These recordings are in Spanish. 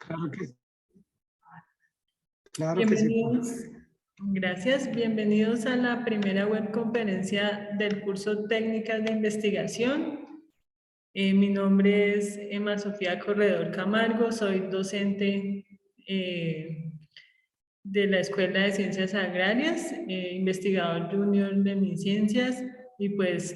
Claro que, claro que sí. Bienvenidos, gracias, bienvenidos a la primera webconferencia del curso Técnicas de Investigación. Mi nombre es Emma Sofía Corredor Camargo, soy docente de la Escuela de Ciencias Agrarias, investigador junior de MinCiencias y pues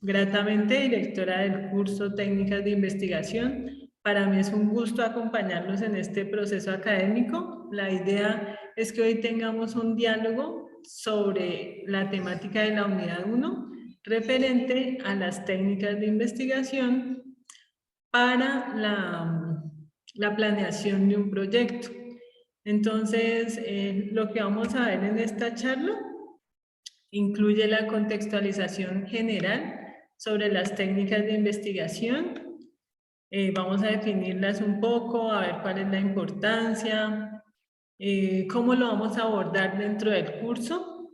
gratamente directora del curso Técnicas de Investigación. Para mí es un gusto acompañarlos en este proceso académico. La idea es que hoy tengamos un diálogo sobre la temática de la unidad 1 referente a las técnicas de investigación para la planeación de un proyecto. Entonces, lo que vamos a ver en esta charla incluye la contextualización general sobre las técnicas de investigación. Vamos a definirlas un poco, a ver cuál es la importancia, cómo lo vamos a abordar dentro del curso.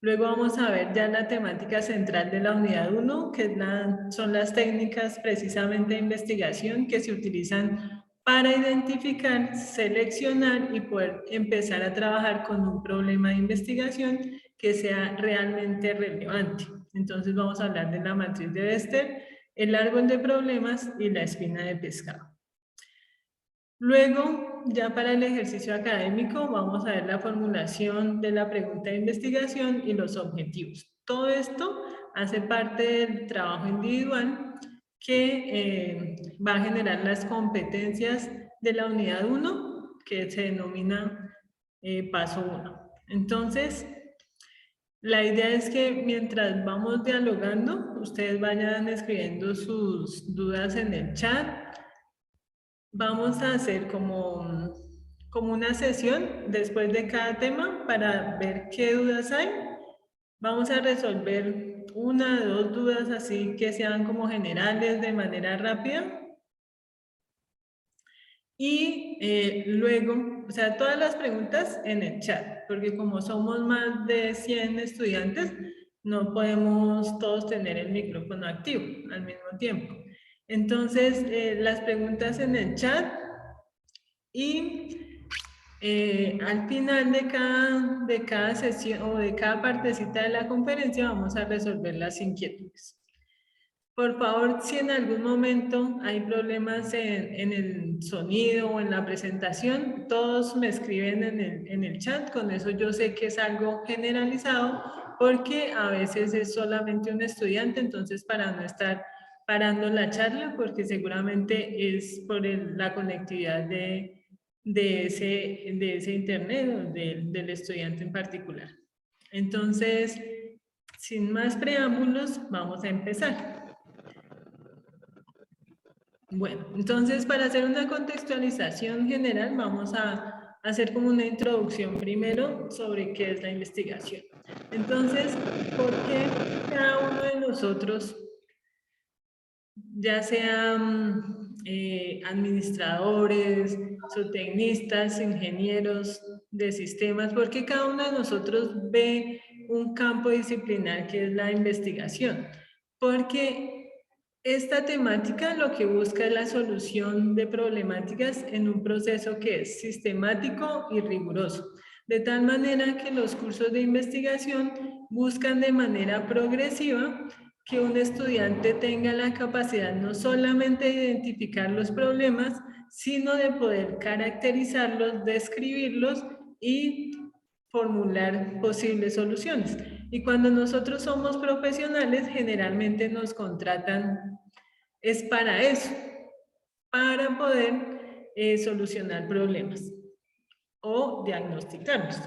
Luego vamos a ver ya la temática central de la unidad 1, que son las técnicas precisamente de investigación que se utilizan para identificar, seleccionar y poder empezar a trabajar con un problema de investigación que sea realmente relevante. Entonces vamos a hablar de la matriz de Bester, el árbol de problemas y la espina de pescado. Luego, ya para el ejercicio académico, vamos a ver la formulación de la pregunta de investigación y los objetivos. Todo esto hace parte del trabajo individual que va a generar las competencias de la unidad 1, que se denomina paso 1. Entonces, la idea es que mientras vamos dialogando, ustedes vayan escribiendo sus dudas en el chat. Vamos a hacer como una sesión después de cada tema para ver qué dudas hay. Vamos a resolver una o dos dudas así que sean como generales de manera rápida. Y luego, o sea, todas las preguntas en el chat, porque como somos más de 100 estudiantes, no podemos todos tener el micrófono activo al mismo tiempo. Entonces, las preguntas en el chat y al final de cada sesión o de cada partecita de la conferencia vamos a resolver las inquietudes. Por favor, si en algún momento hay problemas en el sonido o en la presentación, todos me escriben en el chat, con eso yo sé que es algo generalizado, porque a veces es solamente un estudiante, entonces para no estar parando la charla, porque seguramente es por la conectividad de ese internet o del estudiante en particular. Entonces, sin más preámbulos, vamos a empezar. Bueno, entonces para hacer una contextualización general vamos a hacer como una introducción primero sobre qué es la investigación. Entonces, ¿por qué cada uno de nosotros, ya sean administradores, zootecnistas, ingenieros de sistemas, por qué cada uno de nosotros ve un campo disciplinar que es la investigación? Porque esta temática lo que busca es la solución de problemáticas en un proceso que es sistemático y riguroso, de tal manera que los cursos de investigación buscan de manera progresiva que un estudiante tenga la capacidad no solamente de identificar los problemas, sino de poder caracterizarlos, describirlos y formular posibles soluciones. Y cuando nosotros somos profesionales, generalmente nos contratan es para eso, para poder solucionar problemas o diagnosticarlos.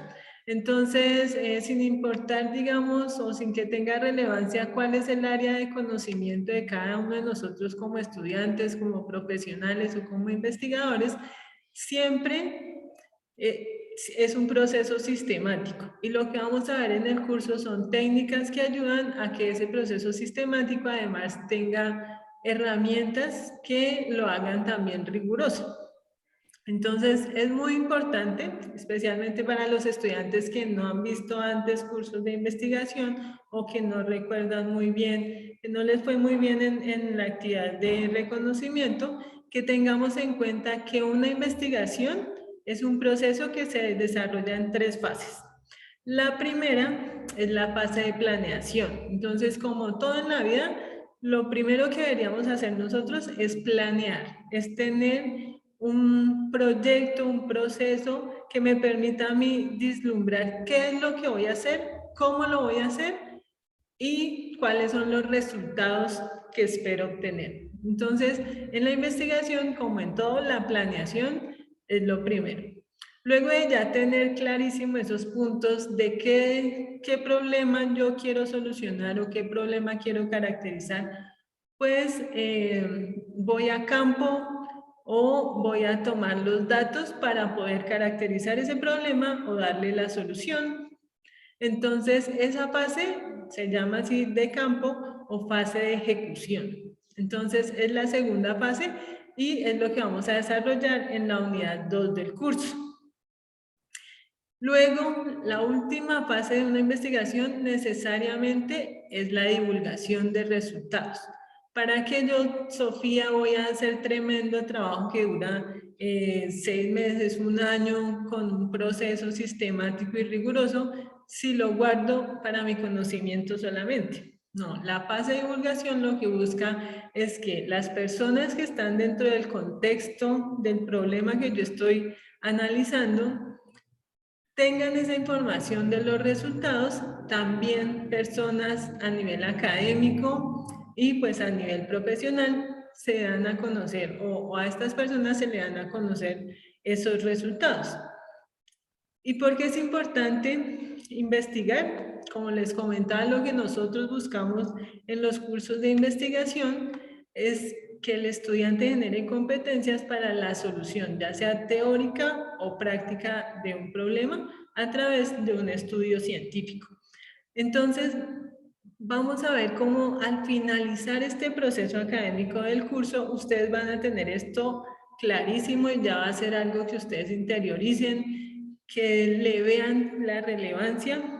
Entonces, sin importar, digamos, o sin que tenga relevancia cuál es el área de conocimiento de cada uno de nosotros como estudiantes, como profesionales o como investigadores, siempre es un proceso sistemático. Y lo que vamos a ver en el curso son técnicas que ayudan a que ese proceso sistemático además tenga herramientas que lo hagan también riguroso. Entonces, es muy importante, especialmente para los estudiantes que no han visto antes cursos de investigación o que no recuerdan muy bien, que no les fue muy bien en la actividad de reconocimiento, que tengamos en cuenta que una investigación es un proceso que se desarrolla en 3 fases. La primera es la fase de planeación. Entonces, como todo en la vida, lo primero que deberíamos hacer nosotros es planear, es tener un proyecto, un proceso que me permita a mí vislumbrar qué es lo que voy a hacer, cómo lo voy a hacer y cuáles son los resultados que espero obtener. Entonces, en la investigación, como en todo, la planeación es lo primero. Luego de ya tener clarísimo esos puntos de qué problema yo quiero solucionar o qué problema quiero caracterizar, pues voy a campo o voy a tomar los datos para poder caracterizar ese problema o darle la solución. Entonces, esa fase se llama así de campo o fase de ejecución. Entonces, es la segunda fase y es lo que vamos a desarrollar en la unidad 2 del curso. Luego, la última fase de una investigación necesariamente es la divulgación de resultados. Para que yo, Sofía, voy a hacer tremendo trabajo que dura 6 meses, 1 año, con un proceso sistemático y riguroso, si lo guardo para mi conocimiento solamente. No, la fase de divulgación lo que busca es que las personas que están dentro del contexto del problema que yo estoy analizando tengan esa información de los resultados, también personas a nivel académico y pues a nivel profesional se dan a conocer o a estas personas se le dan a conocer esos resultados. ¿Y por qué es importante investigar? Como les comentaba, lo que nosotros buscamos en los cursos de investigación es que el estudiante genere competencias para la solución, ya sea teórica o práctica de un problema a través de un estudio científico. Entonces, vamos a ver cómo al finalizar este proceso académico del curso, ustedes van a tener esto clarísimo y ya va a ser algo que ustedes interioricen, que le vean la relevancia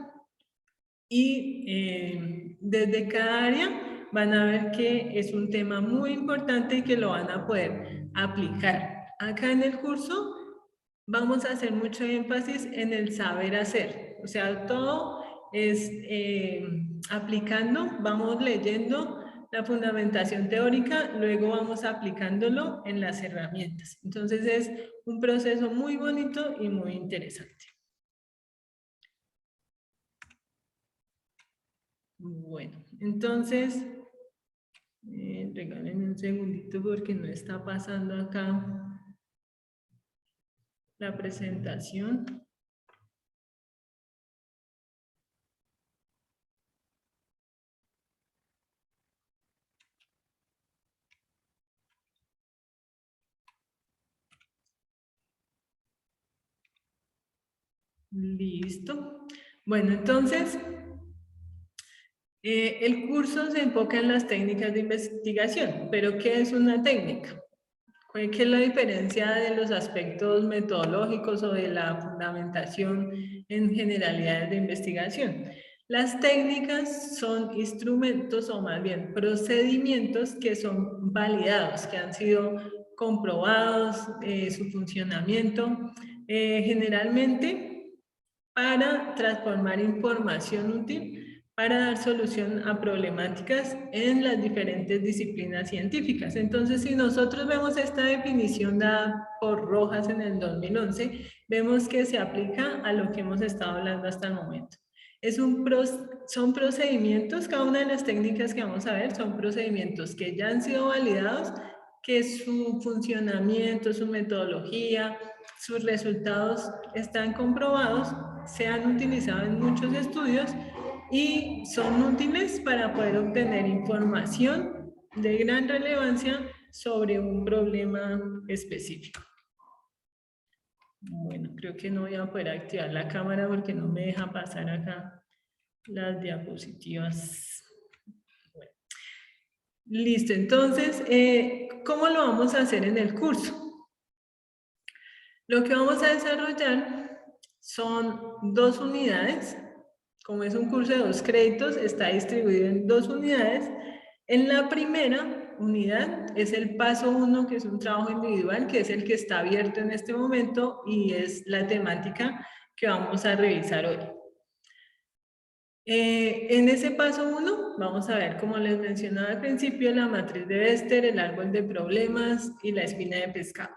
y desde cada área van a ver que es un tema muy importante y que lo van a poder aplicar. Acá en el curso vamos a hacer mucho énfasis en el saber hacer, o sea, todo es aplicando, vamos leyendo la fundamentación teórica, luego vamos aplicándolo en las herramientas. Entonces es un proceso muy bonito y muy interesante. Bueno, entonces, regálenme un segundito porque no está pasando acá la presentación. Listo. Bueno, entonces, el curso se enfoca en las técnicas de investigación, pero ¿qué es una técnica? ¿Qué es la diferencia de los aspectos metodológicos o de la fundamentación en generalidades de investigación? Las técnicas son instrumentos o más bien procedimientos que son validados, que han sido comprobados su funcionamiento, generalmente para transformar información útil para dar solución a problemáticas en las diferentes disciplinas científicas. Entonces, si nosotros vemos esta definición dada por Rojas en el 2011, vemos que se aplica a lo que hemos estado hablando hasta el momento. Son procedimientos, cada una de las técnicas que vamos a ver son procedimientos que ya han sido validados, que su funcionamiento, su metodología, sus resultados están comprobados, se han utilizado en muchos estudios y son útiles para poder obtener información de gran relevancia sobre un problema específico. Bueno, creo que no voy a poder activar la cámara porque no me deja pasar acá las diapositivas. Bueno. Listo, entonces, ¿cómo lo vamos a hacer en el curso? Lo que vamos a desarrollar son 2 unidades. Como es un curso de 2 créditos, está distribuido en 2 unidades. En la primera unidad es el paso 1, que es un trabajo individual, que es el que está abierto en este momento y es la temática que vamos a revisar hoy. En ese paso 1 vamos a ver, como les mencionaba al principio, la matriz de Bester, el árbol de problemas y la espina de pescado.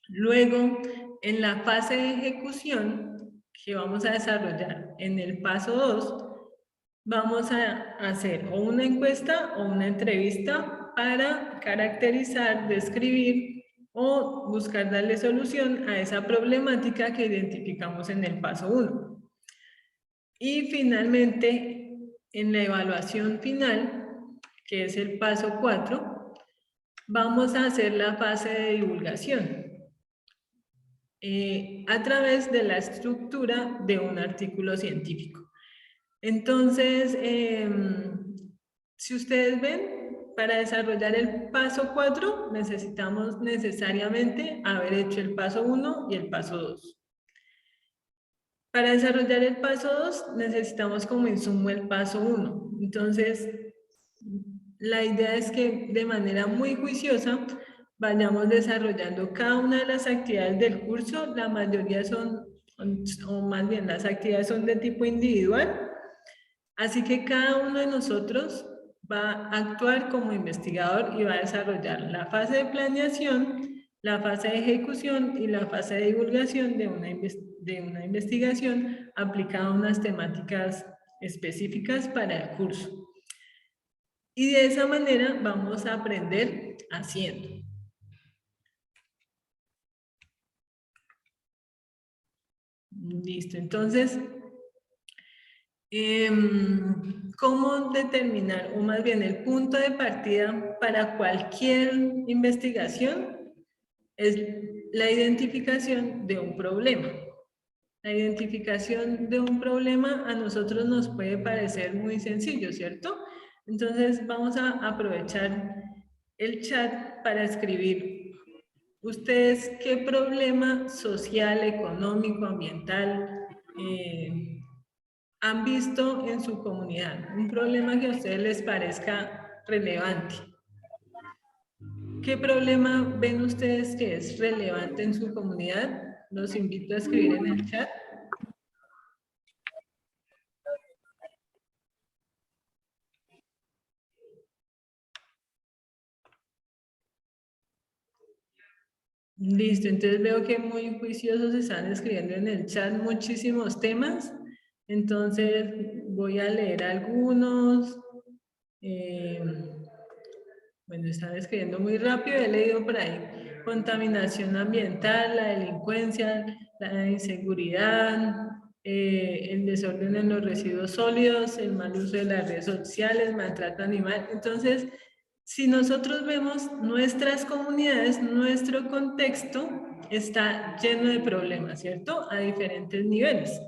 Luego, en la fase de ejecución que vamos a desarrollar en el paso 2, vamos a hacer o una encuesta o una entrevista para caracterizar, describir o buscar darle solución a esa problemática que identificamos en el paso 1. Y finalmente, en la evaluación final, que es el paso 4, vamos a hacer la fase de divulgación a través de la estructura de un artículo científico. Entonces, si ustedes ven, para desarrollar el paso 4 necesitamos necesariamente haber hecho el paso 1 y el paso 2. Para desarrollar el paso 2 necesitamos como insumo el paso 1. Entonces, la idea es que de manera muy juiciosa vayamos desarrollando cada una de las actividades del curso. La mayoría son, o más bien las actividades son de tipo individual. Así que cada uno de nosotros va a actuar como investigador y va a desarrollar la fase de planeación, la fase de ejecución y la fase de divulgación de una investigación aplicada a unas temáticas específicas para el curso. Y de esa manera vamos a aprender haciendo. Listo, entonces, ¿cómo determinar, o más bien el punto de partida para cualquier investigación? Es la identificación de un problema. La identificación de un problema a nosotros nos puede parecer muy sencillo, ¿cierto? Entonces vamos a aprovechar el chat para escribir. ¿Ustedes qué problema social, económico, ambiental han visto en su comunidad? Un problema que a ustedes les parezca relevante. ¿Qué problema ven ustedes que es relevante en su comunidad? Los invito a escribir en el chat. Listo, entonces veo que muy juiciosos están escribiendo en el chat muchísimos temas. Entonces voy a leer algunos. Bueno, están escribiendo muy rápido, he leído por ahí. Contaminación ambiental, la delincuencia, la inseguridad, el desorden en los residuos sólidos, el mal uso de las redes sociales, maltrato animal. Entonces, si nosotros vemos nuestras comunidades, nuestro contexto está lleno de problemas, ¿cierto? A diferentes niveles,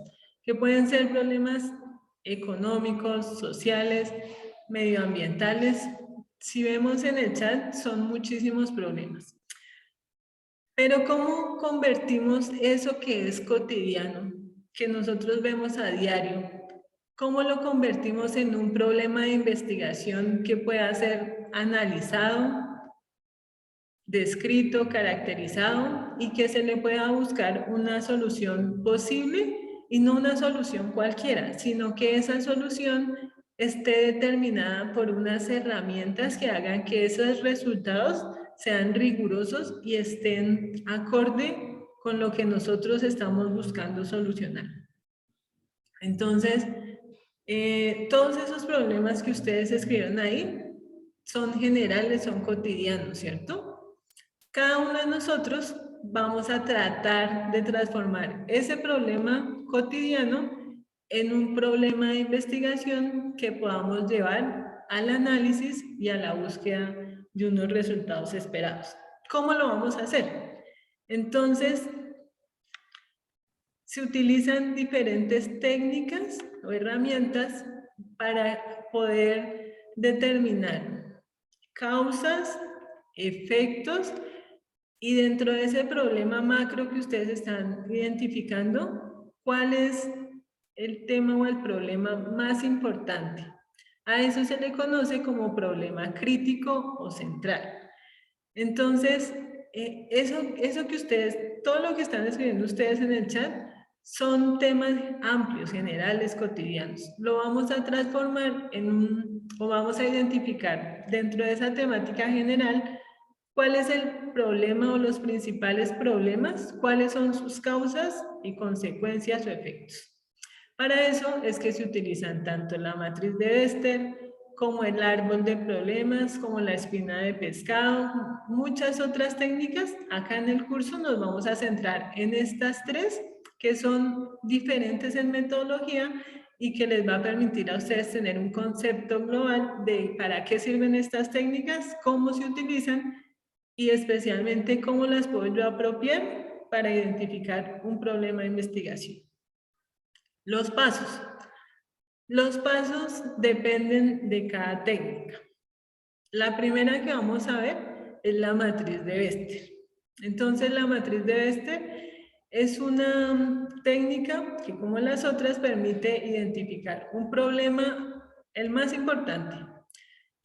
que pueden ser problemas económicos, sociales, medioambientales. Si vemos en el chat, son muchísimos problemas. Pero ¿cómo convertimos eso que es cotidiano, que nosotros vemos a diario? ¿Cómo lo convertimos en un problema de investigación que pueda ser analizado, descrito, caracterizado y que se le pueda buscar una solución posible y no una solución cualquiera, sino que esa solución esté determinada por unas herramientas que hagan que esos resultados sean rigurosos y estén acorde con lo que nosotros estamos buscando solucionar? Entonces, todos esos problemas que ustedes escribieron ahí son generales, son cotidianos, ¿cierto? Cada uno de nosotros vamos a tratar de transformar ese problema cotidiano en un problema de investigación que podamos llevar al análisis y a la búsqueda de unos resultados esperados. ¿Cómo lo vamos a hacer? Entonces, se utilizan diferentes técnicas o herramientas para poder determinar causas, efectos y dentro de ese problema macro que ustedes están identificando, ¿cuál es el tema o el problema más importante? A eso se le conoce como problema crítico o central. Entonces, eso que ustedes, todo lo que están escribiendo ustedes en el chat, son temas amplios, generales, cotidianos. Lo vamos a transformar o vamos a identificar dentro de esa temática general cuál es el problema o los principales problemas, cuáles son sus causas y consecuencias o efectos. Para eso es que se utilizan tanto la matriz de Bester, como el árbol de problemas, como la espina de pescado, muchas otras técnicas. Acá en el curso nos vamos a centrar en estas tres, que son diferentes en metodología y que les va a permitir a ustedes tener un concepto global de para qué sirven estas técnicas, cómo se utilizan y especialmente cómo las puedo yo apropiar para identificar un problema de investigación. Los pasos. Los pasos dependen de cada técnica. La primera que vamos a ver es la matriz de Bester. Entonces, la matriz de Bester es una técnica que, como las otras, permite identificar un problema, el más importante,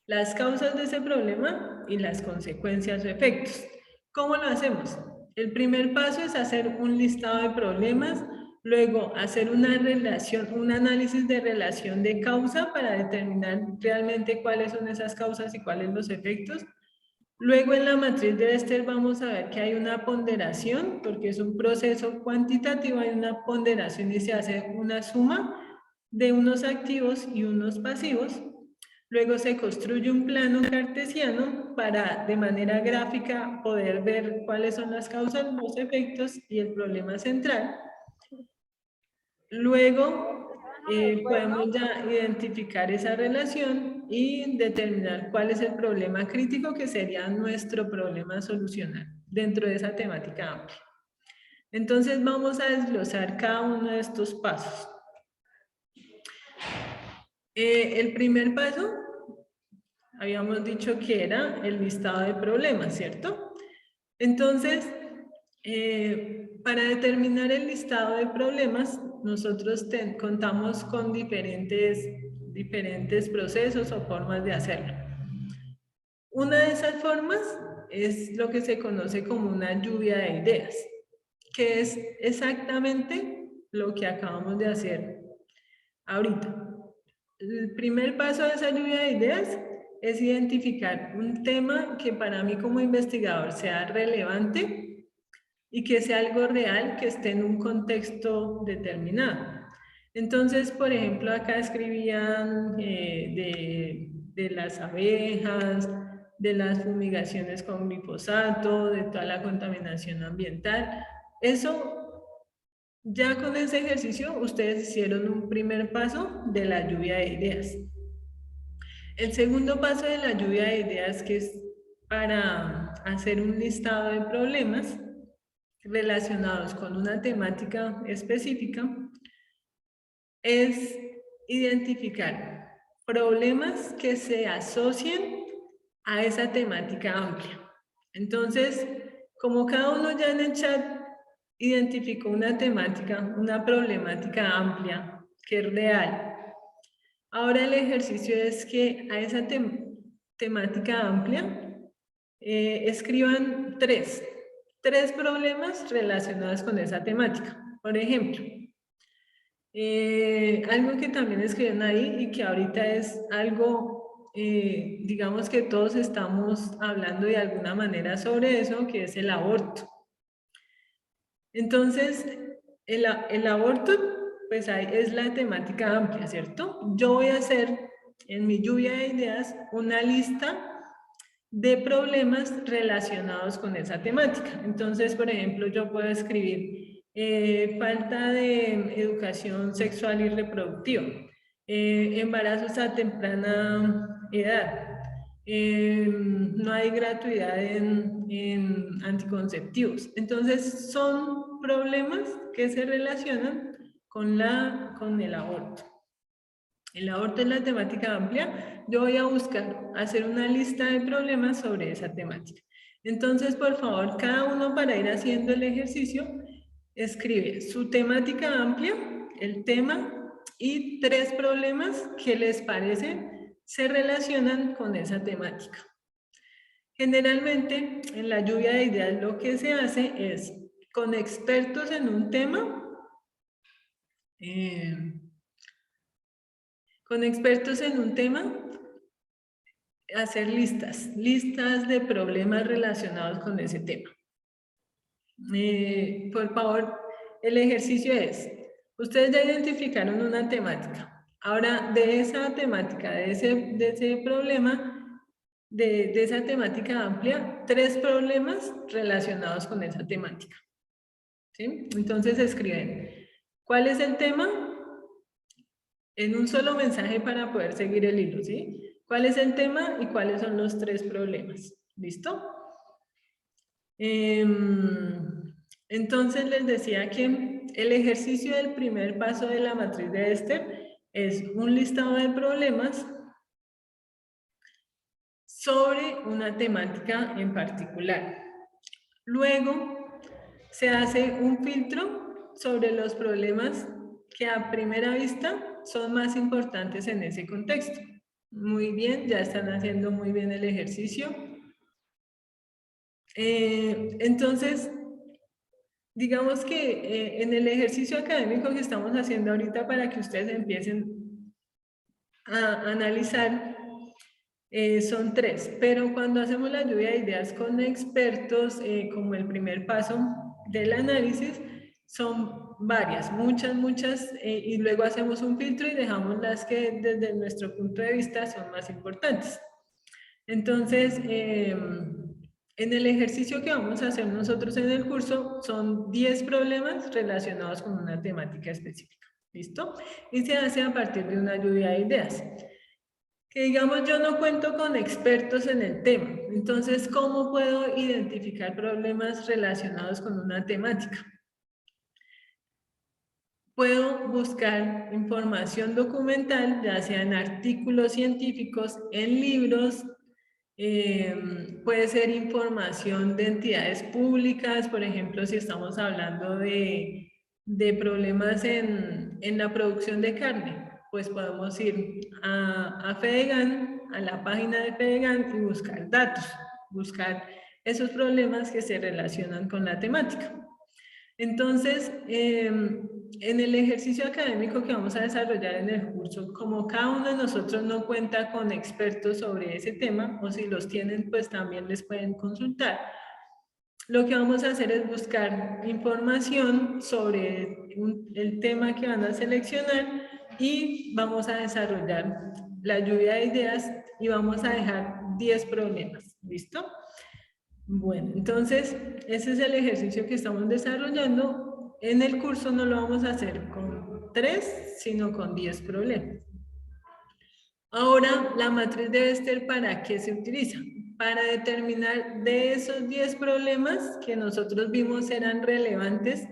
las causas de ese problema y las consecuencias o efectos. ¿Cómo lo hacemos? El primer paso es hacer un listado de problemas, luego hacer una relación, un análisis de relación de causa para determinar realmente cuáles son esas causas y cuáles los efectos. Luego en la matriz de Bester vamos a ver que hay una ponderación, porque es un proceso cuantitativo, hay una ponderación y se hace una suma de unos activos y unos pasivos. Luego se construye un plano cartesiano para, de manera gráfica, poder ver cuáles son las causas, los efectos y el problema central. Luego podemos ya identificar esa relación y determinar cuál es el problema crítico que sería nuestro problema a solucionar dentro de esa temática amplia. Entonces vamos a desglosar cada uno de estos pasos. El primer paso, habíamos dicho que era el listado de problemas, ¿cierto? Entonces, para determinar el listado de problemas, nosotros contamos con diferentes procesos o formas de hacerlo. Una de esas formas es lo que se conoce como una lluvia de ideas, que es exactamente lo que acabamos de hacer ahorita. El primer paso de esa lluvia de ideas es identificar un tema que para mí como investigador sea relevante y que sea algo real, que esté en un contexto determinado. Entonces, por ejemplo, acá escribían de las abejas, de las fumigaciones con glifosato, de toda la contaminación ambiental. Eso, ya con ese ejercicio, ustedes hicieron un primer paso de la lluvia de ideas. El segundo paso de la lluvia de ideas, que es para hacer un listado de problemas relacionados con una temática específica, es identificar problemas que se asocien a esa temática amplia. Entonces, como cada uno ya en el chat identificó una temática, una problemática amplia, que es real, ahora el ejercicio es que a esa temática amplia escriban tres problemas relacionados con esa temática. Por ejemplo, algo que también escriben ahí y que ahorita es algo, digamos que todos estamos hablando de alguna manera sobre eso, que es el aborto. Entonces, el aborto, pues ahí es la temática amplia, ¿cierto? Yo voy a hacer en mi lluvia de ideas una lista de problemas relacionados con esa temática. Entonces, por ejemplo, yo puedo escribir falta de educación sexual y reproductiva, embarazos a temprana edad, no hay gratuidad en anticonceptivos. Entonces, son problemas que se relacionan con el aborto. El aborto es la temática amplia. Yo voy a buscar hacer una lista de problemas sobre esa temática. Entonces, por favor, cada uno, para ir haciendo el ejercicio, escribe su temática amplia, el tema y tres problemas que les parecen se relacionan con esa temática. Generalmente, en la lluvia de ideas lo que se hace es, con expertos en un tema, hacer listas de problemas relacionados con ese tema. Por favor, el ejercicio es, ustedes ya identificaron una temática. Ahora, de esa temática, de ese problema, de esa temática amplia, 3 problemas relacionados con esa temática. ¿Sí? Entonces escriben, ¿cuál es el tema? En un solo mensaje para poder seguir el hilo, ¿sí? ¿Cuál es el tema y cuáles son los 3 problemas? ¿Listo? Entonces les decía que el ejercicio del primer paso de la matriz de Bester es un listado de problemas sobre una temática en particular. Luego se hace un filtro sobre los problemas que a primera vista son más importantes en ese contexto. Muy bien, ya están haciendo muy bien el ejercicio. Entonces, digamos que en el ejercicio académico que estamos haciendo ahorita para que ustedes empiecen a analizar, son 3, pero cuando hacemos la lluvia de ideas con expertos, como el primer paso del análisis, son varias, muchas, y luego hacemos un filtro y dejamos las que desde nuestro punto de vista son más importantes. Entonces, en el ejercicio que vamos a hacer nosotros en el curso, son 10 problemas relacionados con una temática específica. ¿Listo? Y se hace a partir de una lluvia de ideas. Que digamos, yo no cuento con expertos en el tema. Entonces, ¿cómo puedo identificar problemas relacionados con una temática? Puedo buscar información documental, ya sea en artículos científicos, en libros, puede ser información de entidades públicas, por ejemplo, si estamos hablando de problemas en la producción de carne, pues podemos ir a Fedegan, a la página de Fedegan y buscar datos, buscar esos problemas que se relacionan con la temática. Entonces, en el ejercicio académico que vamos a desarrollar en el curso, como cada uno de nosotros no cuenta con expertos sobre ese tema, o si los tienen, pues también les pueden consultar. Lo que vamos a hacer es buscar información sobre el tema que van a seleccionar y vamos a desarrollar la lluvia de ideas y vamos a dejar 10 problemas. ¿Listo? Bueno, entonces, ese es el ejercicio que estamos desarrollando. En el curso no lo vamos a hacer con 3, sino con 10 problemas. Ahora, la matriz de Bester, ¿para qué se utiliza? Para determinar de esos 10 problemas que nosotros vimos eran relevantes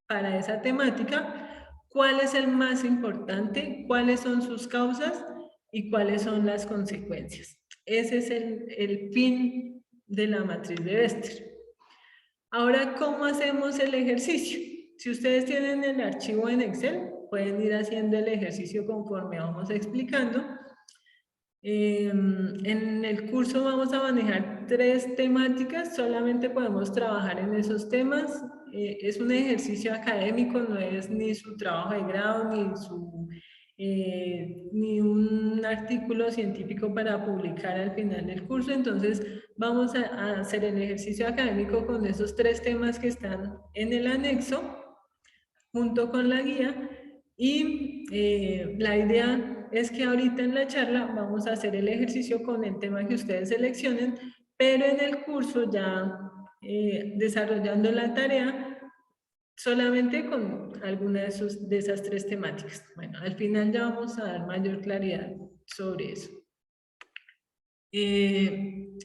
para esa temática, cuál es el más importante, cuáles son sus causas y cuáles son las consecuencias. Ese es el fin de la matriz de Bester. Ahora, ¿cómo hacemos el ejercicio? Si ustedes tienen el archivo en Excel, pueden ir haciendo el ejercicio conforme vamos explicando. En el curso vamos a manejar 3 temáticas, solamente podemos trabajar en esos temas. Es un ejercicio académico, no es ni su trabajo de grado, ni un artículo científico para publicar al final del curso. Entonces vamos a hacer el ejercicio académico con esos 3 temas que están en el anexo, junto con la guía, y la idea es que ahorita en la charla vamos a hacer el ejercicio con el tema que ustedes seleccionen, pero en el curso ya desarrollando la tarea solamente con alguna de esas 3 temáticas. Bueno, al final ya vamos a dar mayor claridad sobre eso.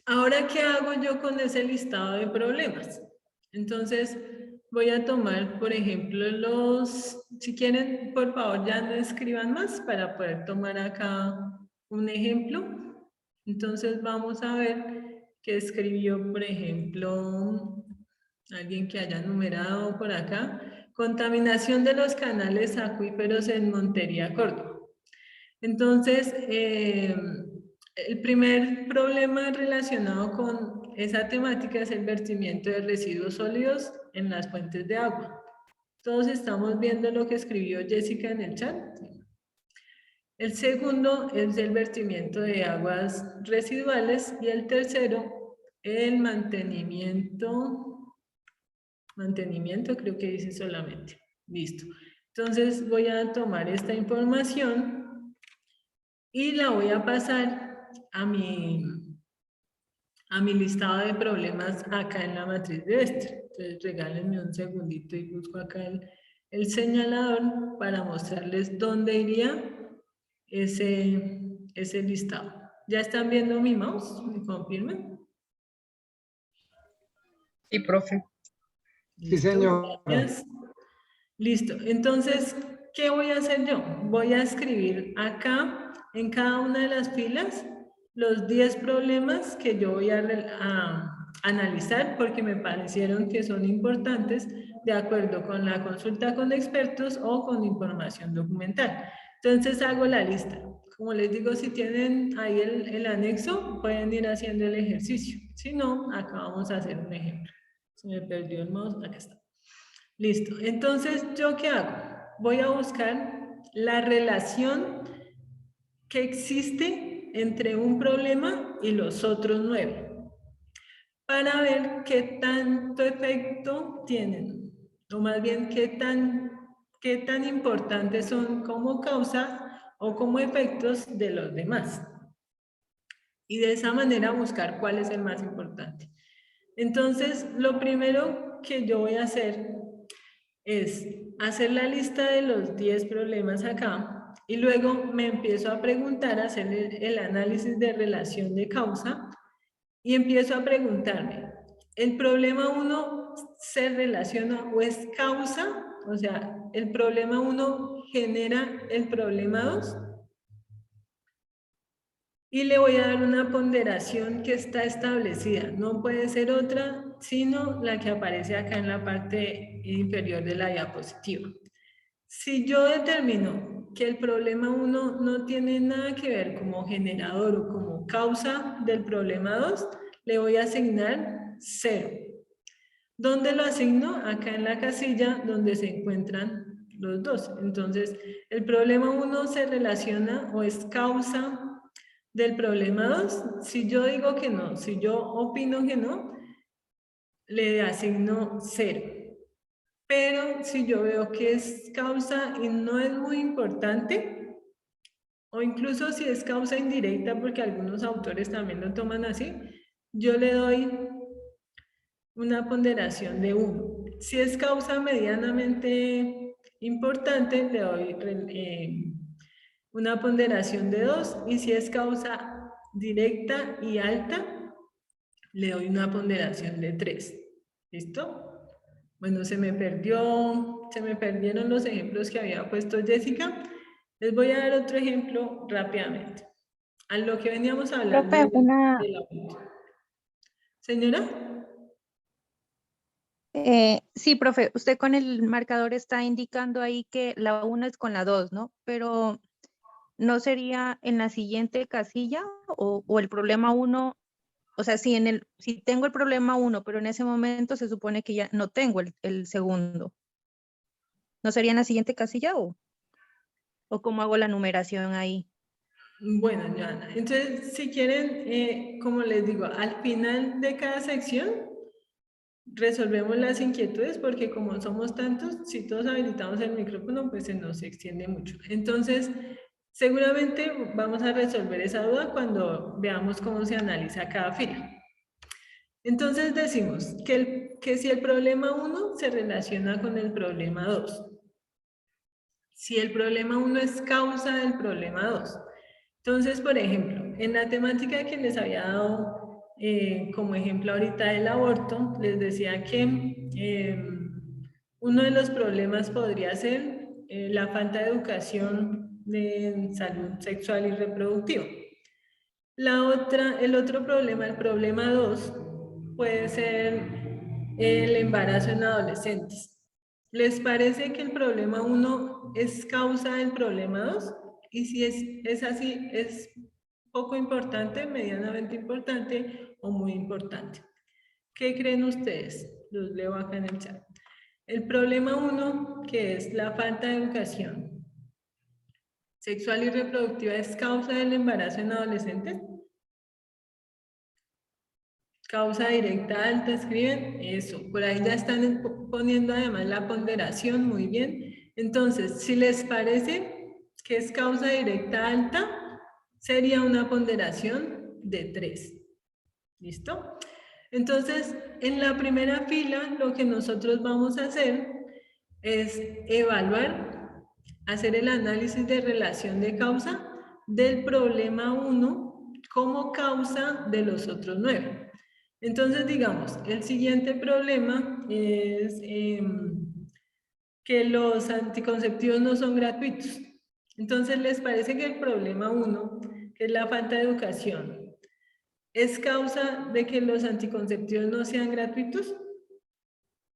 Ahora, ¿qué hago yo con ese listado de problemas? Entonces, voy a tomar, por ejemplo, si quieren, por favor, ya no escriban más para poder tomar acá un ejemplo. Entonces, vamos a ver qué escribió, por ejemplo, alguien que haya numerado por acá. Contaminación de los canales acuíferos en Montería, Córdoba. Entonces, El primer problema relacionado con esa temática es el vertimiento de residuos sólidos en las fuentes de agua. Todos estamos viendo lo que escribió Jessica en el chat. El segundo es el vertimiento de aguas residuales y el tercero, el mantenimiento creo que dice solamente. Listo. Entonces voy a tomar esta información y la voy a pasar a mi listado de problemas acá en la matriz de Vector. Entonces regálenme un segundito y busco acá el señalador para mostrarles dónde iría ese listado. ¿Ya están viendo mi mouse? ¿Me confirman? Sí, profe. Sí, ¿Listo? señor. Gracias. Listo. Entonces, ¿qué voy a hacer yo? Voy a escribir acá, en cada una de las filas, los 10 problemas que yo voy a analizar porque me parecieron que son importantes de acuerdo con la consulta con expertos o con información documental. Entonces hago la lista. Como les digo, si tienen ahí el anexo, pueden ir haciendo el ejercicio. Si no, acá vamos a hacer un ejemplo. Se me perdió el mouse, acá está. Listo. Entonces, ¿yo qué hago? Voy a buscar la relación que existe entre un problema y los otros 9 para ver qué tanto efecto tienen, o más bien qué tan importantes son como causa o como efectos de los demás. Y de esa manera buscar cuál es el más importante. Entonces, lo primero que yo voy a hacer es hacer la lista de los 10 problemas acá y luego me empiezo a preguntar, a hacer el análisis de relación de causa y empiezo a preguntarme, ¿el problema 1 se relaciona o es causa? O sea, ¿el problema 1 genera el problema 2? Y le voy a dar una ponderación que está establecida. No puede ser otra, sino la que aparece acá en la parte inferior de la diapositiva. Si yo determino que el problema 1 no tiene nada que ver como generador o como causa del problema 2, le voy a asignar 0. ¿Dónde lo asigno? Acá en la casilla donde se encuentran los dos. Entonces, el problema 1 se relaciona o es causa del problema 2. Si yo digo que no, si yo opino que no, le asigno 0. Pero si yo veo que es causa y no es muy importante, o incluso si es causa indirecta, porque algunos autores también lo toman así, yo le doy una ponderación de 1. Si es causa medianamente importante, le doy una ponderación de 2. Y si es causa directa y alta, le doy una ponderación de 3. ¿Listo? Bueno, se me perdieron los ejemplos que había puesto Jessica. Les voy a dar otro ejemplo rápidamente. A lo que veníamos hablando Profe, de la... Señora. sí, profe, usted con el marcador está indicando ahí que la 1 es con la 2, ¿no? Pero ¿no sería en la siguiente casilla o el problema 1? O sea, si tengo el problema 1, pero en ese momento se supone que ya no tengo el segundo. ¿No sería en la siguiente casilla o cómo hago la numeración ahí? Bueno, Joana, entonces si quieren, como les digo, al final de cada sección resolvemos las inquietudes porque como somos tantos, si todos habilitamos el micrófono, pues se nos extiende mucho. Entonces, seguramente vamos a resolver esa duda cuando veamos cómo se analiza cada fila. Entonces decimos que si el problema 1 se relaciona con el problema 2, si el problema 1 es causa del problema 2. Entonces, por ejemplo, en la temática que les había dado como ejemplo ahorita del aborto, les decía que uno de los problemas podría ser la falta de educación de salud sexual y reproductiva. El otro problema, el problema 2, puede ser el embarazo en adolescentes. ¿Les parece que el problema 1 es causa del problema 2? Y si es así, ¿es poco importante, medianamente importante o muy importante. ¿Qué creen ustedes? Los leo acá en el chat. El problema 1, que es la falta de educación sexual y reproductiva, ¿es causa del embarazo en adolescentes? Causa directa alta, escriben eso. Por ahí ya están poniendo además la ponderación, muy bien. Entonces, si les parece que es causa directa alta, sería una ponderación de 3. ¿Listo? Entonces, en la primera fila, lo que nosotros vamos a hacer es evaluar, hacer el análisis de relación de causa del problema 1 como causa de los otros 9. Entonces, digamos, el siguiente problema es que los anticonceptivos no son gratuitos. Entonces, ¿les parece que el problema 1, que es la falta de educación, es causa de que los anticonceptivos no sean gratuitos?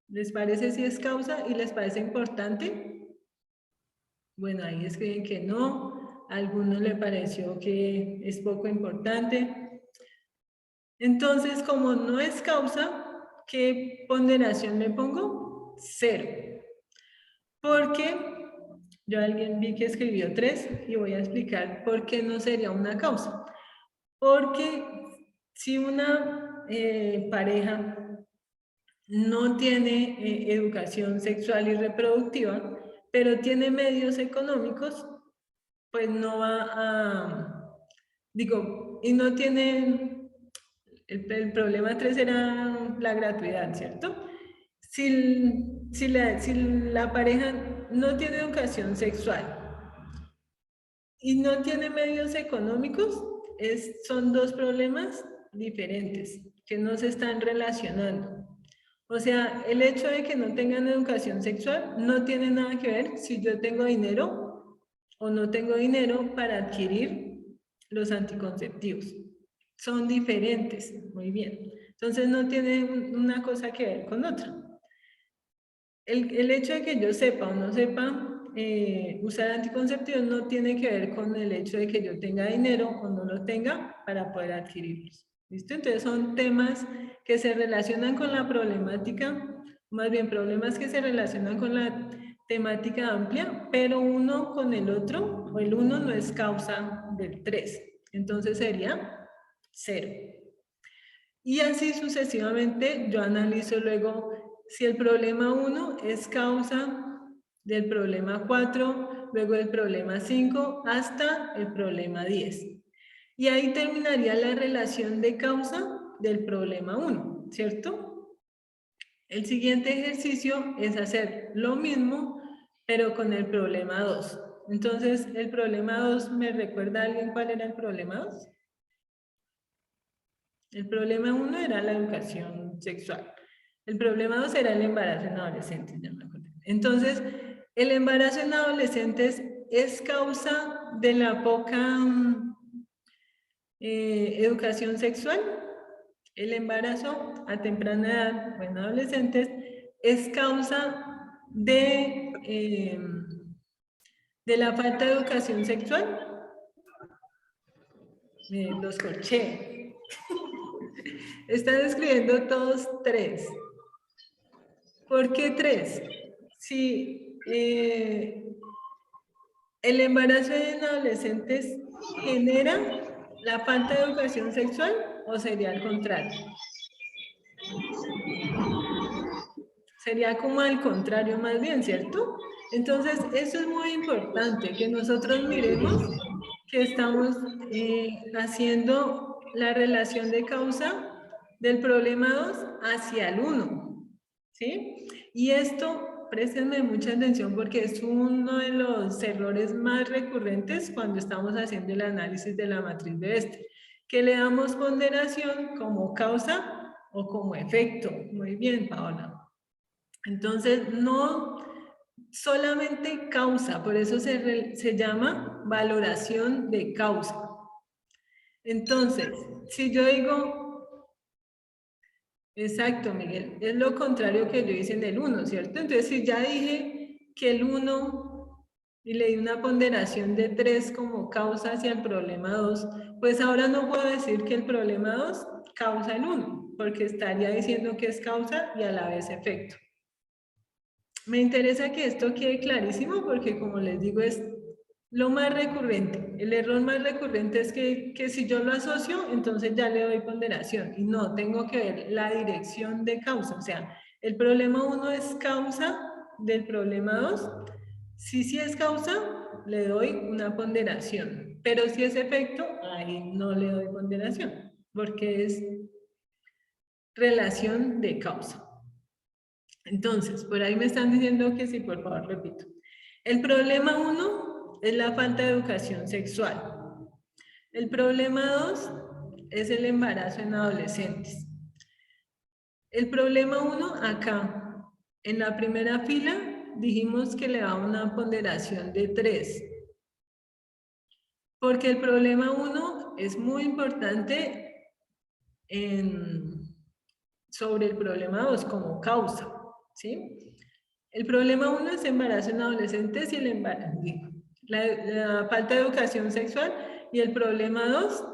¿Les parece si es causa y les parece importante? Bueno, ahí escriben que no, a algunos le pareció que es poco importante. Entonces, como no es causa, ¿qué ponderación le pongo? 0. Porque yo alguien vi que escribió 3 y voy a explicar por qué no sería una causa. Porque si una pareja no tiene educación sexual y reproductiva, pero tiene medios económicos, pues no va a, digo, y no tiene, el problema 3 era la gratuidad, ¿cierto? Si la pareja no tiene educación sexual y no tiene medios económicos, son dos problemas diferentes que no se están relacionando. O sea, el hecho de que no tengan educación sexual no tiene nada que ver si yo tengo dinero o no tengo dinero para adquirir los anticonceptivos. Son diferentes, muy bien. Entonces no tiene una cosa que ver con otra. El hecho de que yo sepa o no sepa usar anticonceptivos no tiene que ver con el hecho de que yo tenga dinero o no lo tenga para poder adquirirlos. ¿Listo? Entonces son temas que se relacionan con la problemática, más bien problemas que se relacionan con la temática amplia, pero uno con el otro, o el uno no es causa del 3. Entonces sería 0. Y así sucesivamente yo analizo luego si el problema 1 es causa del problema 4, luego del problema 5 hasta el problema 10. Y ahí terminaría la relación de causa del problema 1, ¿cierto? El siguiente ejercicio es hacer lo mismo, pero con el problema 2. Entonces, el problema 2, ¿me recuerda a alguien cuál era el problema 2? El problema 1 era la educación sexual. El problema 2 era el embarazo en adolescentes, ya me acuerdo. Entonces, el embarazo en adolescentes es causa de la poca educación sexual. El embarazo a temprana edad, o en adolescentes, es causa de la falta de educación sexual. Los corché. Están escribiendo todos 3. ¿Por qué 3? Si el embarazo en adolescentes genera la falta de educación sexual o sería al contrario. Sería como al contrario más bien, ¿cierto? Entonces, eso es muy importante, que nosotros miremos que estamos haciendo la relación de causa del problema 2 hacia el 1, ¿sí? Y esto, préstenme mucha atención porque es uno de los errores más recurrentes cuando estamos haciendo el análisis de la matriz de este, que le damos ponderación como causa o como efecto. Muy bien, Paola. Entonces, no solamente causa, por eso se llama valoración de causa. Entonces, si yo digo, exacto, Miguel, es lo contrario que yo hice en el 1, ¿cierto? Entonces, si ya dije que el 1 y le di una ponderación de 3 como causa hacia el problema 2, pues ahora no puedo decir que el problema 2 causa el 1, porque estaría diciendo que es causa y a la vez efecto. Me interesa que esto quede clarísimo porque, como les digo, es lo más recurrente. El error más recurrente es que si yo lo asocio, entonces ya le doy ponderación. Y no, tengo que ver la dirección de causa. O sea, el problema 1 es causa del problema 2. Si sí es causa, le doy una ponderación. Pero si es efecto, ahí no le doy ponderación, porque es relación de causa. Entonces, por ahí me están diciendo que sí, por favor, repito. El problema 1 es la falta de educación sexual. El problema 2 es el embarazo en adolescentes. El problema 1 acá, en la primera fila, dijimos que le da una ponderación de 3. Porque el problema 1 es muy importante sobre el problema 2 como causa, ¿sí? El problema 1 es embarazo en adolescentes y la falta de educación sexual, y el problema 2,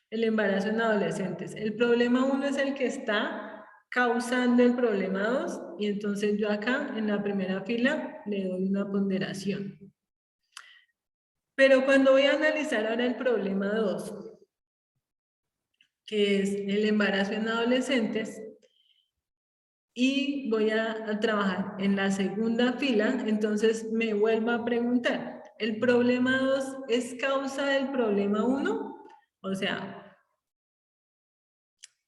el embarazo en adolescentes. El problema 1 es el que está causando el problema 2 y entonces yo acá en la primera fila le doy una ponderación. Pero cuando voy a analizar ahora el problema 2, que es el embarazo en adolescentes, y voy a trabajar en la segunda fila, entonces me vuelvo a preguntar, ¿el problema 2 es causa del problema 1? O sea,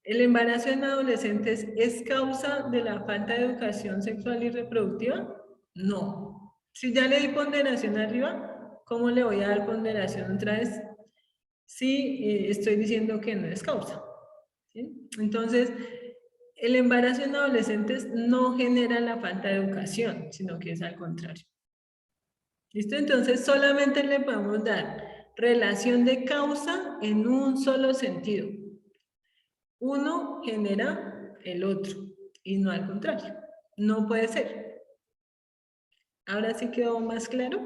¿el embarazo en adolescentes es causa de la falta de educación sexual y reproductiva? No. Si ya le di ponderación arriba, ¿cómo le voy a dar ponderación otra vez? Si estoy diciendo que no es causa. ¿Sí? Entonces, el embarazo en adolescentes no genera la falta de educación, sino que es al contrario. ¿Listo? Entonces, solamente le podemos dar relación de causa en un solo sentido. Uno genera el otro y no al contrario. No puede ser. ¿Ahora sí quedó más claro?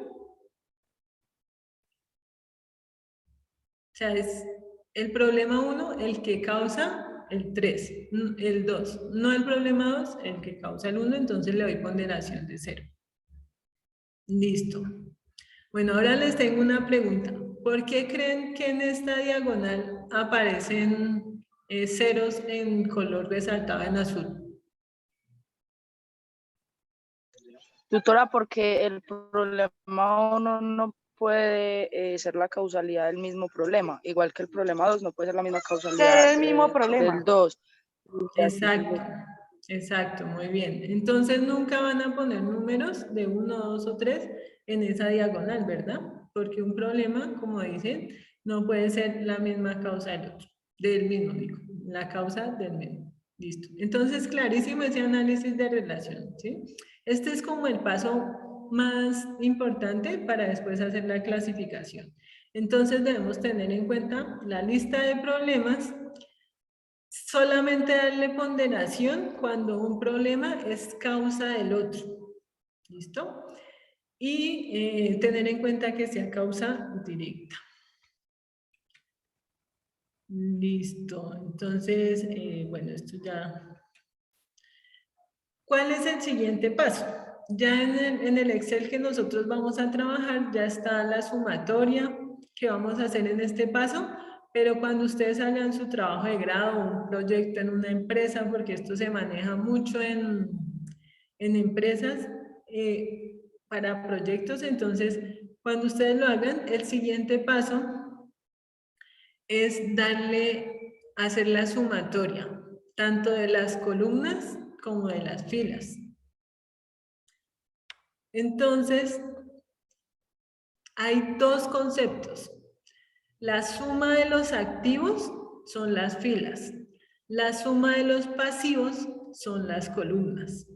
O sea, es el problema 1 el que causa el 3, el 2. No el problema 2 el que causa el 1, entonces le doy ponderación de 0. Listo. Bueno, ahora les tengo una pregunta. ¿Por qué creen que en esta diagonal aparecen ceros en color resaltado en azul? Tutora, porque el problema 1 no puede ser la causalidad del mismo problema, igual que el problema 2 no puede ser la misma causalidad el mismo problema. del 2. Exacto, exacto, muy bien. Entonces nunca van a poner números de 1, 2 o 3 en esa diagonal, ¿verdad? Porque un problema, como dicen, no puede ser la misma causa del otro, del mismo, digo, la causa del mismo. Listo. Entonces, clarísimo ese análisis de relación, ¿sí? Este es como el paso más importante para después hacer la clasificación. Entonces debemos tener en cuenta la lista de problemas. Solamente darle ponderación cuando un problema es causa del otro. ¿Listo? Y tener en cuenta que sea causa directa. Listo. Entonces, bueno, esto ya. ¿Cuál es el siguiente paso? Ya en el Excel que nosotros vamos a trabajar, ya está la sumatoria que vamos a hacer en este paso. Pero cuando ustedes hagan su trabajo de grado, un proyecto en una empresa, porque esto se maneja mucho en empresas para proyectos, entonces cuando ustedes lo hagan, el siguiente paso es hacer la sumatoria, tanto de las columnas como de las filas. Entonces, hay dos conceptos. La suma de los activos son las filas. La suma de los pasivos son las columnas.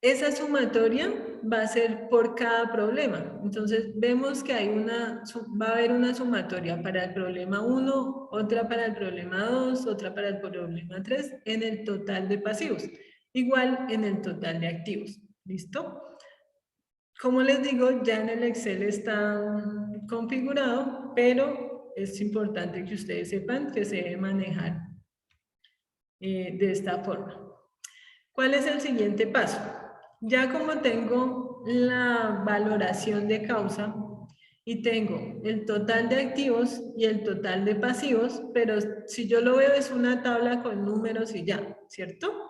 Esa sumatoria va a ser por cada problema. Entonces, vemos que va a haber una sumatoria para el problema 1, otra para el problema 2, otra para el problema 3, en el total de pasivos. Igual en el total de activos. ¿Listo? Como les digo, ya en el Excel está configurado, pero es importante que ustedes sepan que se debe manejar de esta forma. ¿Cuál es el siguiente paso? Ya como tengo la valoración de causa y tengo el total de activos y el total de pasivos, pero si yo lo veo es una tabla con números y ya, ¿cierto?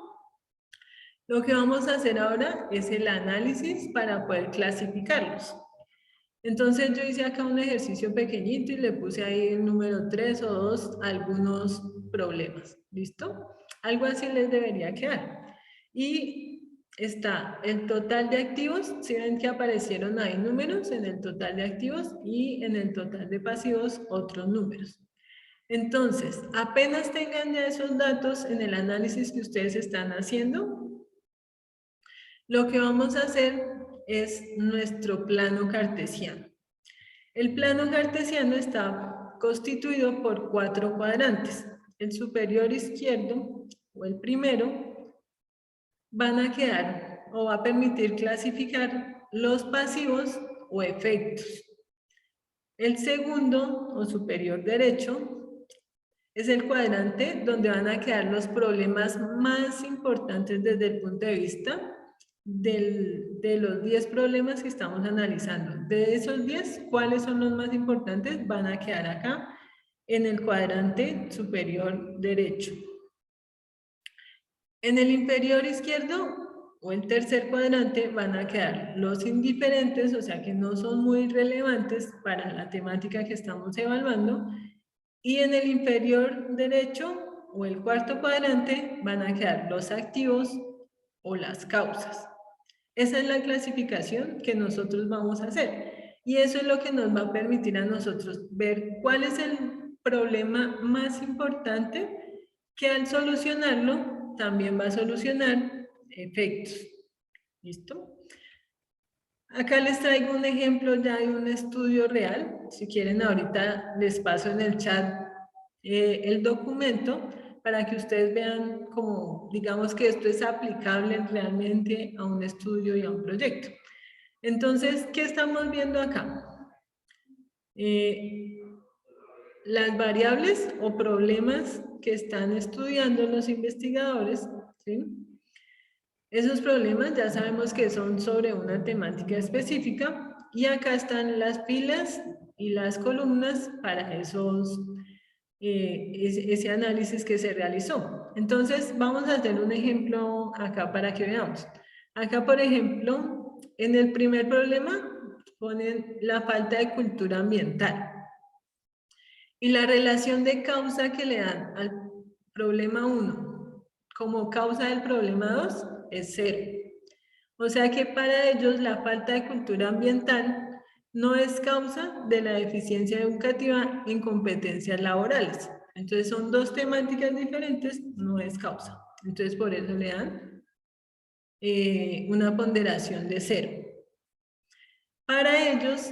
Lo que vamos a hacer ahora es el análisis para poder clasificarlos. Entonces yo hice acá un ejercicio pequeñito y le puse ahí el número 3 o 2 algunos problemas. ¿Listo? Algo así les debería quedar. Y está el total de activos. Si ven que aparecieron ahí números en el total de activos y en el total de pasivos otros números. Entonces, apenas tengan ya esos datos en el análisis que ustedes están haciendo, lo que vamos a hacer es nuestro plano cartesiano. El plano cartesiano está constituido por 4 cuadrantes. El superior izquierdo, o el primero, van a quedar o va a permitir clasificar los pasivos o efectos. El segundo, o superior derecho, es el cuadrante donde van a quedar los problemas más importantes desde el punto de vista de los 10 problemas que estamos analizando. De esos 10, ¿cuáles son los más importantes? Van a quedar acá en el cuadrante superior derecho. En el inferior izquierdo o el tercer cuadrante van a quedar los indiferentes, o sea que no son muy relevantes para la temática que estamos evaluando. Y en el inferior derecho o el cuarto cuadrante van a quedar los activos o las causas. Esa es la clasificación que nosotros vamos a hacer. Y eso es lo que nos va a permitir a nosotros ver cuál es el problema más importante que al solucionarlo también va a solucionar efectos. ¿Listo? Acá les traigo un ejemplo ya de un estudio real. Si quieren ahorita les paso en el chat el documento para que ustedes vean como, digamos que esto es aplicable realmente a un estudio y a un proyecto. Entonces, ¿qué estamos viendo acá? Las variables o problemas que están estudiando los investigadores, ¿sí? Esos problemas ya sabemos que son sobre una temática específica y acá están las filas y las columnas para ese análisis que se realizó. Entonces vamos a hacer un ejemplo acá para que veamos. Acá, por ejemplo, en el primer problema ponen la falta de cultura ambiental. Y la relación de causa que le dan al problema 1 como causa del problema 2 es 0. O sea que para ellos la falta de cultura ambiental no es causa de la deficiencia educativa en competencias laborales. Entonces son dos temáticas diferentes, no es causa. Entonces por eso le dan una ponderación de 0. Para ellos,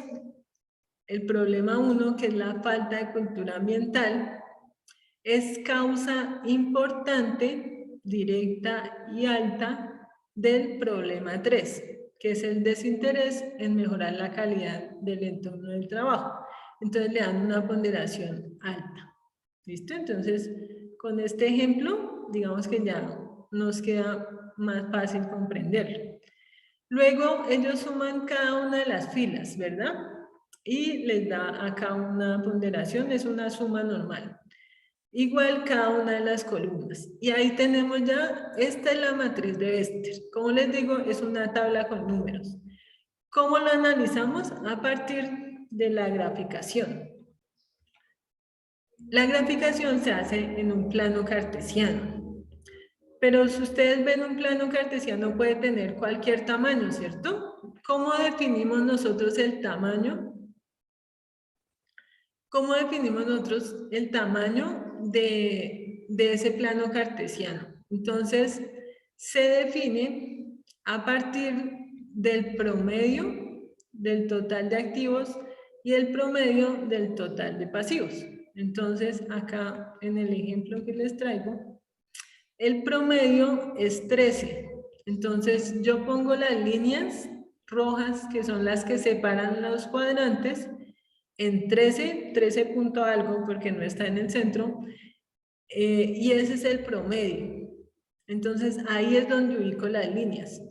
el problema 1, que es la falta de cultura ambiental, es causa importante, directa y alta del problema 3, que es el desinterés en mejorar la calidad del entorno del trabajo. Entonces le dan una ponderación alta. ¿Listo? Entonces, con este ejemplo, digamos que ya nos queda más fácil comprenderlo. Luego, ellos suman cada una de las filas, ¿verdad? Y les da acá una ponderación, es una suma normal. Igual cada una de las columnas. Y ahí tenemos ya, esta es la matriz de Bester. Como les digo, es una tabla con números. ¿Cómo lo analizamos? A partir de la graficación. La graficación se hace en un plano cartesiano. Pero si ustedes ven un plano cartesiano puede tener cualquier tamaño, ¿cierto? ¿Cómo definimos nosotros el tamaño? ¿Cómo definimos nosotros el tamaño de ese plano cartesiano? Entonces, se define a partir del promedio del total de activos y el promedio del total de pasivos. Entonces, acá en el ejemplo que les traigo, el promedio es 13. Entonces, yo pongo las líneas rojas, que son las que separan los cuadrantes, en 13 punto algo, porque no está en el centro, y ese es el promedio. Entonces, ahí es donde ubico las líneas.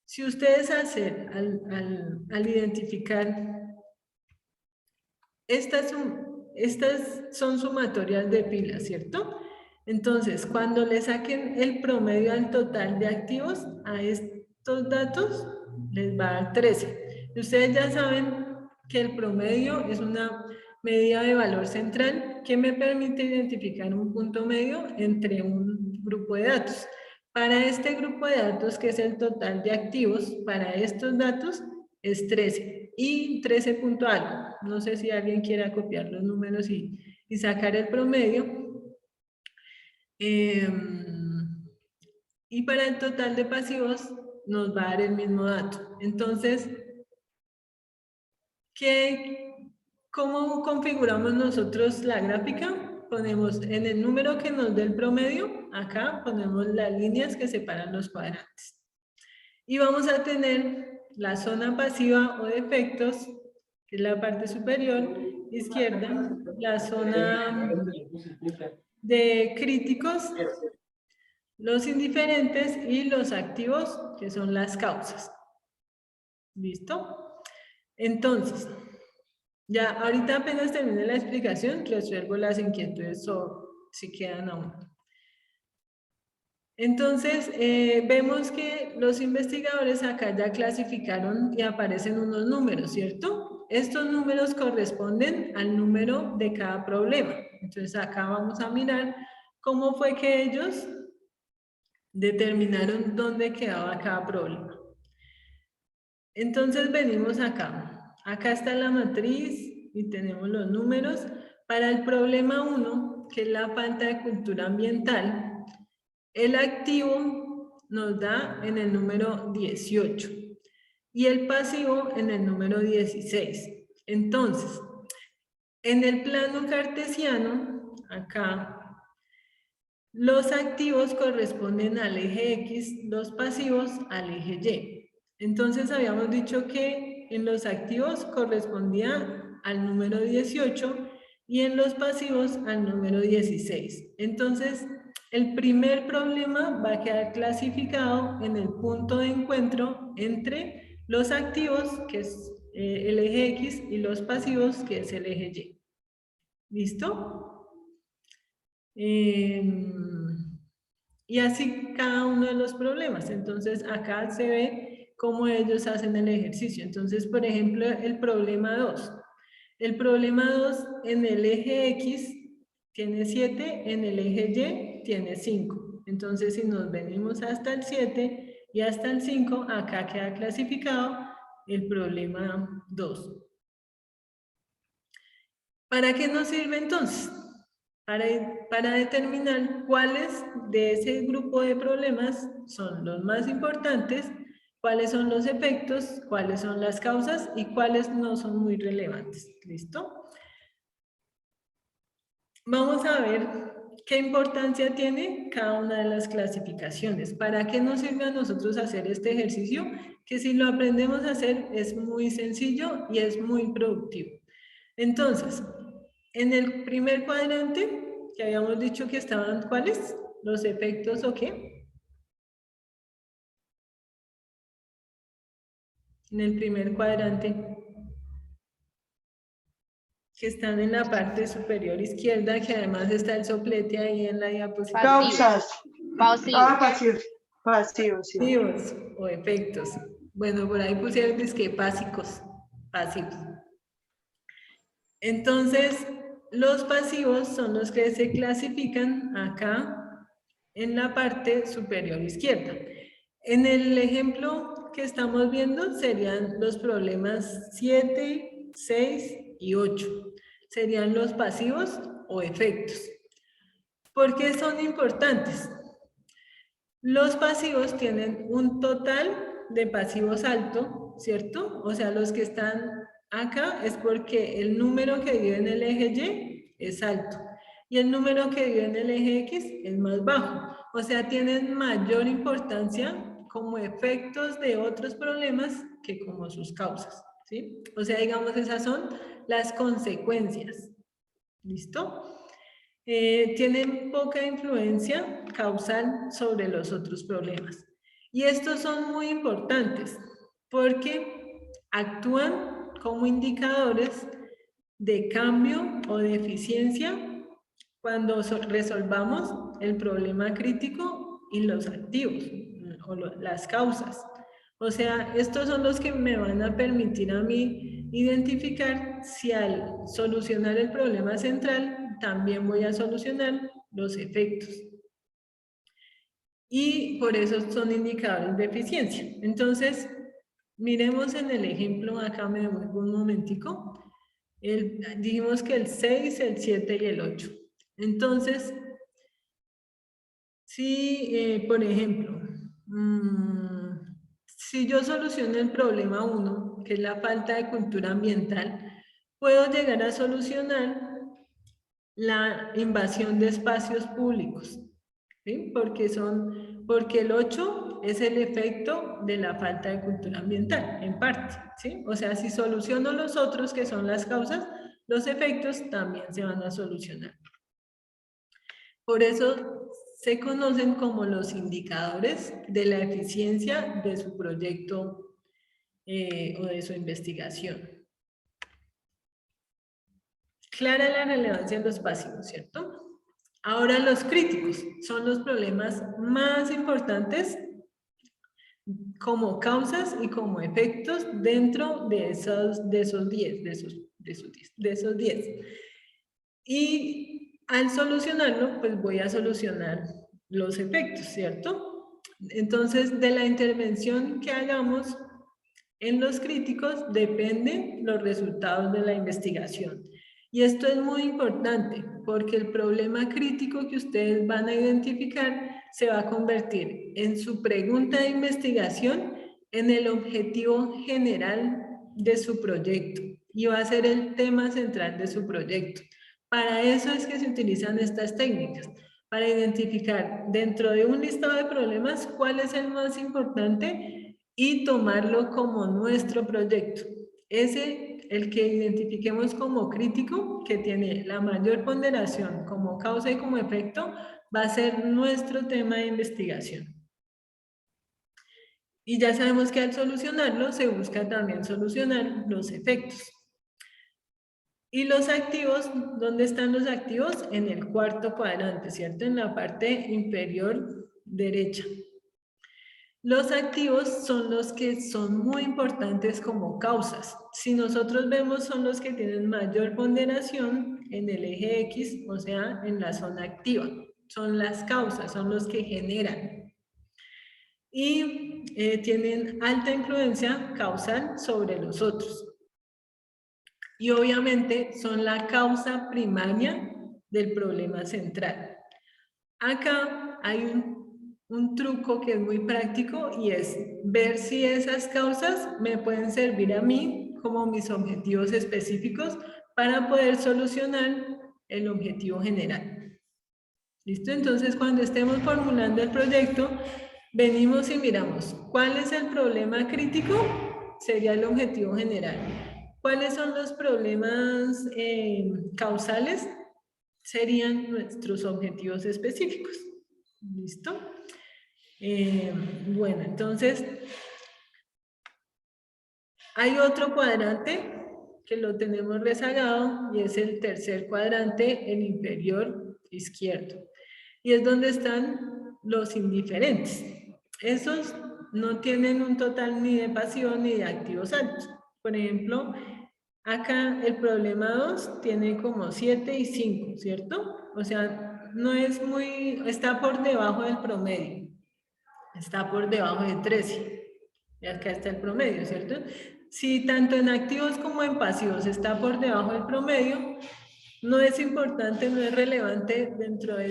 Si ustedes al identificar, estas son sumatorias de pilas, ¿cierto? Entonces, cuando le saquen el promedio al total de activos, a estos datos les va a dar 13. Y ustedes ya saben que el promedio es una medida de valor central que me permite identificar un punto medio entre un grupo de datos. Para este grupo de datos, que es el total de activos, para estos datos es 13 y 13 punto algo. No sé si alguien quiera copiar los números y sacar el promedio. Y para el total de pasivos nos va a dar el mismo dato. Entonces, ¿cómo configuramos nosotros la gráfica? Ponemos en el número que nos dé el promedio, acá ponemos las líneas que separan los cuadrantes. Y vamos a tener la zona pasiva o de efectos, que es la parte superior izquierda, la zona de críticos, los indiferentes y los activos, que son las causas. ¿Listo? Entonces, ya ahorita apenas termine la explicación, resuelvo las inquietudes si quedan aún. Entonces, vemos que los investigadores acá ya clasificaron y aparecen unos números, ¿cierto? Estos números corresponden al número de cada problema. Entonces, acá vamos a mirar cómo fue que ellos determinaron dónde quedaba cada problema. Entonces, venimos acá. Acá está la matriz y tenemos los números. Para el problema 1, que es la falta de cultura ambiental, el activo nos da en el número 18 y el pasivo en el número 16. Entonces, en el plano cartesiano, acá, los activos corresponden al eje X, los pasivos al eje Y. Entonces, habíamos dicho que en los activos correspondía al número 18 y en los pasivos al número 16. Entonces, el primer problema va a quedar clasificado en el punto de encuentro entre los activos, que es el eje X, y los pasivos, que es el eje Y. ¿Listo? Y así cada uno de los problemas. Entonces, acá se ve cómo ellos hacen el ejercicio. Entonces, por ejemplo, el problema 2. El problema 2 en el eje X tiene 7, en el eje Y tiene 5. Entonces, si nos venimos hasta el 7 y hasta el 5, acá queda clasificado el problema 2. ¿Para qué nos sirve entonces? Para determinar cuáles de ese grupo de problemas son los más importantes, cuáles son los efectos, cuáles son las causas y cuáles no son muy relevantes. ¿Listo? Vamos a ver qué importancia tiene cada una de las clasificaciones. ¿Para qué nos sirve a nosotros hacer este ejercicio? Que si lo aprendemos a hacer es muy sencillo y es muy productivo. Entonces, en el primer cuadrante, que habíamos dicho que estaban, ¿cuáles? Los efectos, ¿o qué? En el primer cuadrante, que están en la parte superior izquierda, que además está el soplete ahí en la diapositiva. Causas. Pasivos. Pasivos. Pasivos, sí. Pasivos o efectos. Bueno, por ahí pusieron que pasivos. Entonces, los pasivos son los que se clasifican acá en la parte superior izquierda. En el ejemplo que estamos viendo serían los problemas 7, 6 y 8. Serían los pasivos o efectos. ¿Por qué son importantes? Los pasivos tienen un total de pasivos alto, ¿cierto? O sea, los que están acá es porque el número que dio en el eje Y es alto y el número que dio en el eje X es más bajo. O sea, tienen mayor importancia como efectos de otros problemas que como sus causas, ¿sí? O sea, digamos, esas son las consecuencias. ¿Listo? Tienen poca influencia causal sobre los otros problemas. Y estos son muy importantes porque actúan como indicadores de cambio o de eficiencia cuando resolvamos el problema crítico y los activos o las causas. O sea, estos son los que me van a permitir a mí identificar si al solucionar el problema central también voy a solucionar los efectos. Y por eso son indicadores de eficiencia. Entonces, miremos en el ejemplo, acá me devuelvo un momentico. Dijimos que el 6, el 7 y el 8. Entonces, si, por ejemplo, si yo soluciono el problema 1, que es la falta de cultura ambiental, puedo llegar a solucionar la invasión de espacios públicos, ¿sí? Porque el 8 es el efecto de la falta de cultura ambiental, en parte, ¿sí? O sea, si soluciono los otros, que son las causas, los efectos también se van a solucionar. Por eso se conocen como los indicadores de la eficiencia de su proyecto o de su investigación. Clara la relevancia de los pasivos, ¿cierto? Ahora los críticos son los problemas más importantes como causas y como efectos dentro de esos 10. Y al solucionarlo, pues voy a solucionar los efectos, ¿cierto? Entonces, de la intervención que hagamos en los críticos dependen los resultados de la investigación. Y esto es muy importante porque el problema crítico que ustedes van a identificar se va a convertir en su pregunta de investigación en el objetivo general de su proyecto y va a ser el tema central de su proyecto. Para eso es que se utilizan estas técnicas, para identificar dentro de un listado de problemas cuál es el más importante y tomarlo como nuestro proyecto. El que identifiquemos como crítico, que tiene la mayor ponderación como causa y como efecto, va a ser nuestro tema de investigación. Y ya sabemos que al solucionarlo se busca también solucionar los efectos. Y los activos, ¿dónde están los activos? En el cuarto cuadrante, ¿cierto? En la parte inferior derecha. Los activos son los que son muy importantes como causas. Si nosotros vemos, son los que tienen mayor ponderación en el eje X, o sea, en la zona activa. Son las causas, son los que generan. Y tienen alta influencia causal sobre los otros. Y obviamente son la causa primaria del problema central. Acá hay un truco que es muy práctico y es ver si esas causas me pueden servir a mí como mis objetivos específicos para poder solucionar el objetivo general. ¿Listo? Entonces, cuando estemos formulando el proyecto, venimos y miramos cuál es el problema crítico, sería el objetivo general. ¿Cuáles son los problemas causales? Serían nuestros objetivos específicos. ¿Listo? Bueno, entonces, hay otro cuadrante que lo tenemos rezagado y es el tercer cuadrante, el inferior izquierdo. Y es donde están los indiferentes. Esos no tienen un total ni de pasivo ni de activos altos. Por ejemplo, acá el problema 2 tiene como 7 y 5, ¿cierto? O sea, no es muy, está por debajo del promedio. Está por debajo de 13. Y acá está el promedio, ¿cierto? Si tanto en activos como en pasivos está por debajo del promedio, no es importante, no es relevante dentro de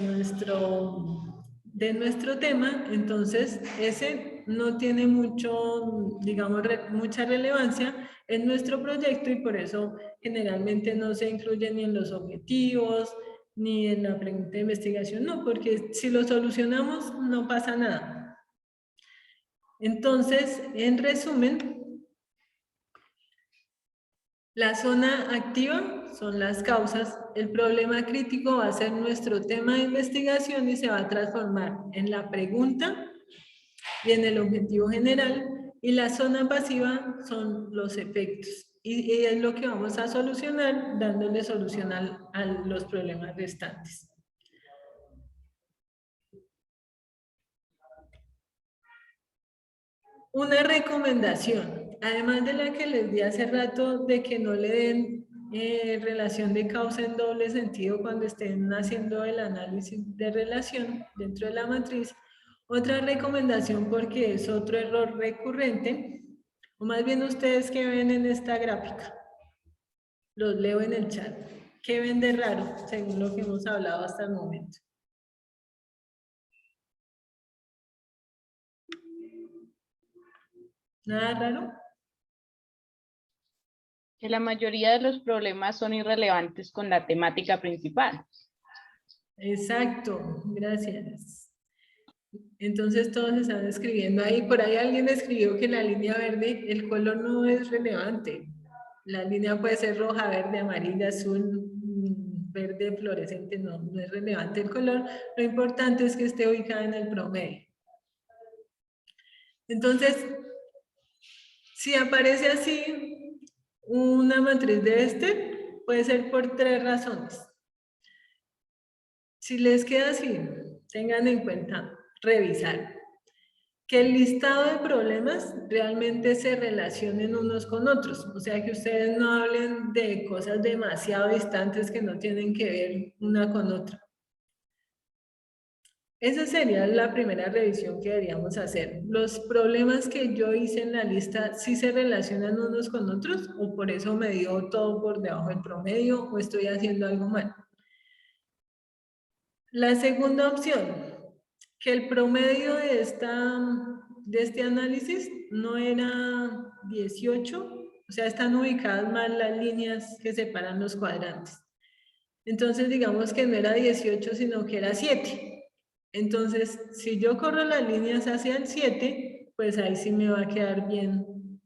nuestro tema, entonces ese no tiene mucho, digamos, mucha relevancia en nuestro proyecto y por eso generalmente no se incluye ni en los objetivos, ni en la pregunta de investigación, no, porque si lo solucionamos no pasa nada. Entonces, en resumen, la zona activa son las causas, el problema crítico va a ser nuestro tema de investigación y se va a transformar en la pregunta y en el objetivo general, y la zona pasiva son los efectos. Y es lo que vamos a solucionar dándole solución a los problemas restantes. Una recomendación, además de la que les di hace rato, de que no le den relación de causa en doble sentido cuando estén haciendo el análisis de relación dentro de la matriz. Otra recomendación, porque es otro error recurrente, o más bien ustedes que ven en esta gráfica, los leo en el chat, ¿qué ven de raro según lo que hemos hablado hasta el momento? ¿Nada raro? Que la mayoría de los problemas son irrelevantes con la temática principal. Exacto, gracias. Entonces todos están escribiendo ahí. Por ahí alguien escribió que la línea verde, el color no es relevante. La línea puede ser roja, verde, amarilla, azul, verde, fluorescente, no es relevante el color. Lo importante es que esté ubicada en el promedio. Entonces, si aparece así una matriz de Bester, puede ser por 3 razones. Si les queda así, tengan en cuenta revisar que el listado de problemas realmente se relacionen unos con otros, o sea que ustedes no hablen de cosas demasiado distantes que no tienen que ver una con otra. Esa sería la primera revisión que deberíamos hacer. ¿Los problemas que yo hice en la lista sí se relacionan unos con otros o por eso me dio todo por debajo del promedio o estoy haciendo algo mal? La segunda opción, que el promedio de este análisis no era 18, o sea, están ubicadas mal las líneas que separan los cuadrantes. Entonces, digamos que no era 18, sino que era 7. Entonces, si yo corro las líneas hacia el 7, pues ahí sí me va a quedar bien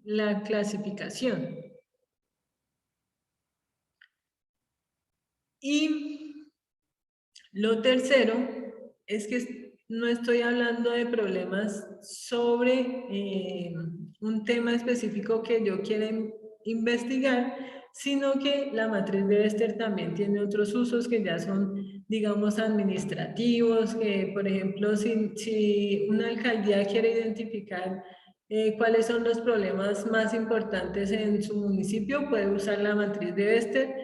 la clasificación. Y lo tercero es que no estoy hablando de problemas sobre un tema específico que yo quiera investigar, sino que la matriz de Bester también tiene otros usos que ya son, digamos, administrativos, que por ejemplo, si una alcaldía quiere identificar cuáles son los problemas más importantes en su municipio, puede usar la matriz de Bester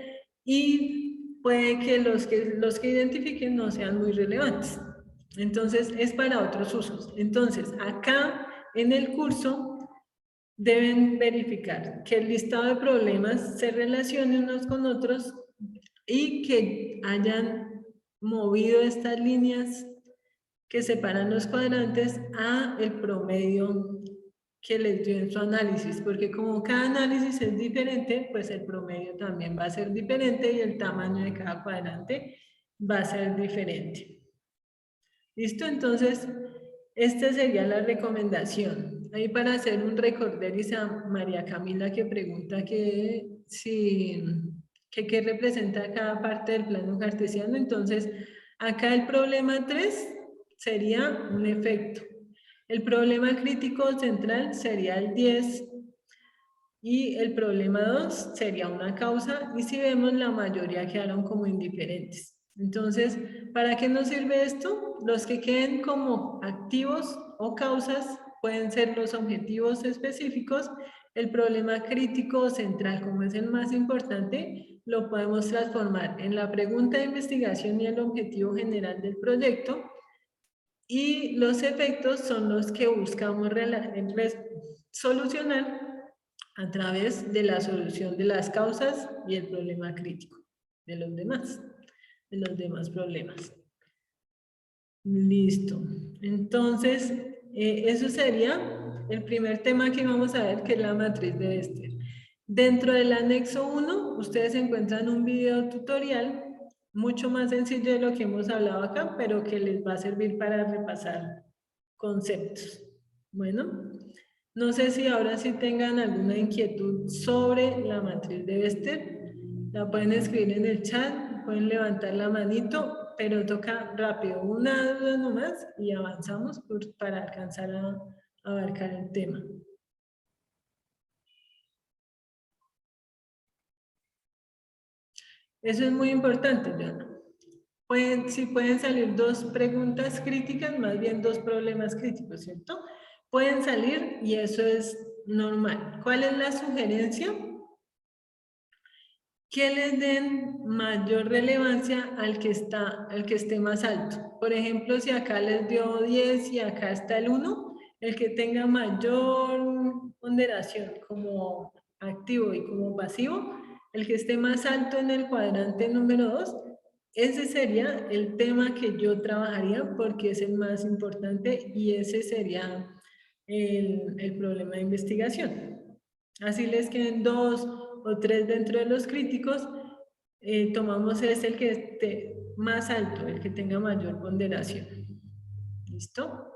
y puede que los que identifiquen no sean muy relevantes. Entonces, es para otros usos. Entonces, acá en el curso deben verificar que el listado de problemas se relacione unos con otros y que hayan movido estas líneas que separan los cuadrantes a el promedio que les dio en su análisis, porque como cada análisis es diferente, pues el promedio también va a ser diferente y el tamaño de cada cuadrante va a ser diferente. ¿Listo? Entonces, esta sería la recomendación. Ahí para hacer un recorderis a María Camila que pregunta qué representa cada parte del plano cartesiano. Entonces, acá el problema 3 sería un efecto. El problema crítico central sería el 10 y el problema 2 sería una causa y si vemos la mayoría quedaron como indiferentes. Entonces, ¿para qué nos sirve esto? Los que queden como activos o causas pueden ser los objetivos específicos. El problema crítico central, como es el más importante, lo podemos transformar en la pregunta de investigación y el objetivo general del proyecto. Y los efectos son los que buscamos solucionar a través de la solución de las causas y el problema crítico de los demás problemas. Listo. Entonces, eso sería el primer tema que vamos a ver, que es la matriz de Bester. Dentro del anexo 1, ustedes encuentran un video tutorial mucho más sencillo de lo que hemos hablado acá, pero que les va a servir para repasar conceptos. Bueno, no sé si ahora sí tengan alguna inquietud sobre la matriz de Bester. La pueden escribir en el chat, pueden levantar la manito, pero toca rápido, una duda nomás y avanzamos para alcanzar a abarcar el tema. Eso es muy importante, Joana. Si pueden salir dos preguntas críticas, más bien dos problemas críticos, ¿cierto? Pueden salir y eso es normal. ¿Cuál es la sugerencia? Que les den mayor relevancia al que esté más alto. Por ejemplo, si acá les dio 10 y acá está el 1, el que tenga mayor ponderación como activo y como pasivo, el que esté más alto en el cuadrante número 2, ese sería el tema que yo trabajaría porque es el más importante y ese sería el problema de investigación. Así les queden 2 o 3 dentro de los críticos, tomamos el que esté más alto, el que tenga mayor ponderación. ¿Listo?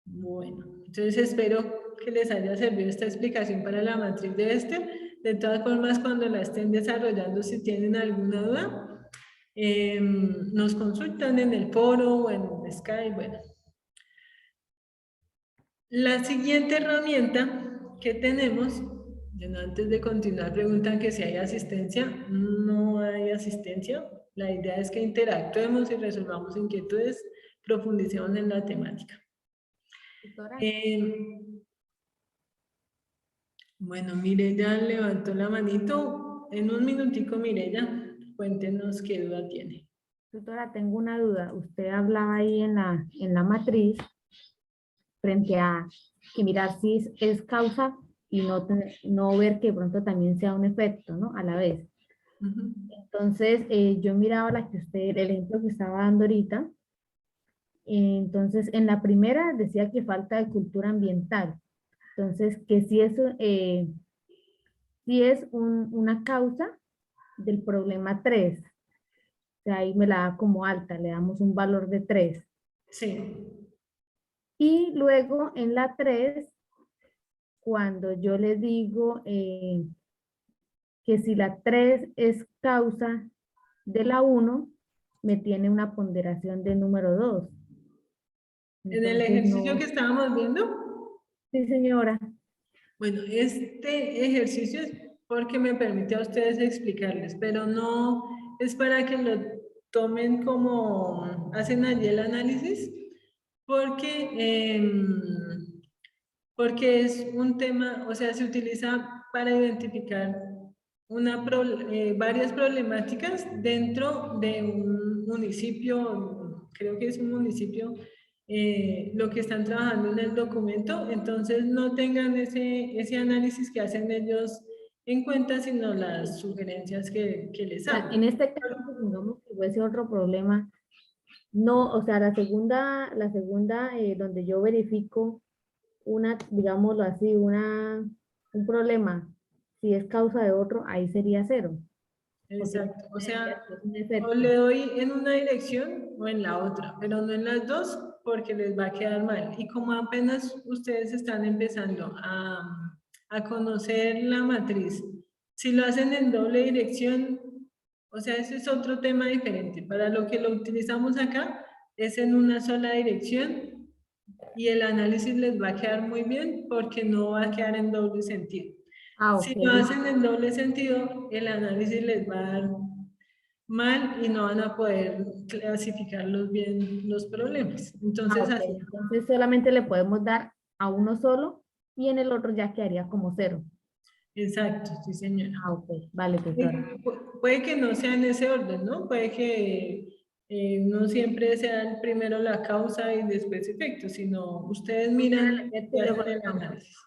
Bueno, entonces espero que les haya servido esta explicación para la matriz de Bester. De todas formas, cuando la estén desarrollando, si tienen alguna duda, nos consultan en el foro o en Skype. Bueno. La siguiente herramienta que tenemos, antes de continuar, preguntan que si hay asistencia. No hay asistencia. La idea es que interactuemos y resolvamos inquietudes, profundicemos en la temática. Bueno, Mireya levantó la manito. En un minutico, Mireya, cuéntenos qué duda tiene. Tutora, tengo una duda. Usted hablaba ahí en la matriz frente a que mirar si es causa y no ver que de pronto también sea un efecto, ¿no? A la vez. Entonces, yo miraba el ejemplo que estaba dando ahorita. Entonces, en la primera decía que falta de cultura ambiental. Entonces, que si es una causa del problema 3. O sea, ahí me la da como alta, le damos un valor de 3. Sí. Y luego en la 3, cuando yo le digo que si la 3 es causa de la 1, me tiene una ponderación de número 2. ¿En el ejercicio que estábamos viendo? Sí, señora. Bueno, este ejercicio es porque me permite a ustedes explicarles, pero no es para que lo tomen como hacen allí el análisis, porque es un tema, o sea, se utiliza para identificar varias problemáticas dentro de un municipio, creo que es un municipio, lo que están trabajando en el documento, entonces no tengan ese análisis que hacen ellos en cuenta, sino las sugerencias que les hago. En este caso, supongamos que fuese otro problema, no, o sea, la segunda donde yo verifico digámoslo así, un problema, si es causa de otro, ahí sería 0. Exacto, o sea, es o le doy en una dirección o en la otra, pero no en las dos porque les va a quedar mal. Y como apenas ustedes están empezando a conocer la matriz, si lo hacen en doble dirección, o sea, ese es otro tema diferente. Para lo que lo utilizamos acá es en una sola dirección y el análisis les va a quedar muy bien porque no va a quedar en doble sentido. Okay. Si lo hacen en doble sentido, el análisis les va a dar mal y no van a poder clasificarlos bien los problemas. Entonces, Okay. así. Entonces solamente le podemos dar a uno solo y en el otro ya quedaría como 0. Exacto, sí señora. Ok, vale, doctora. Puede que no sea en ese orden, ¿no? Puede que no siempre sea primero la causa y después efecto, sino ustedes miran y hacen el análisis.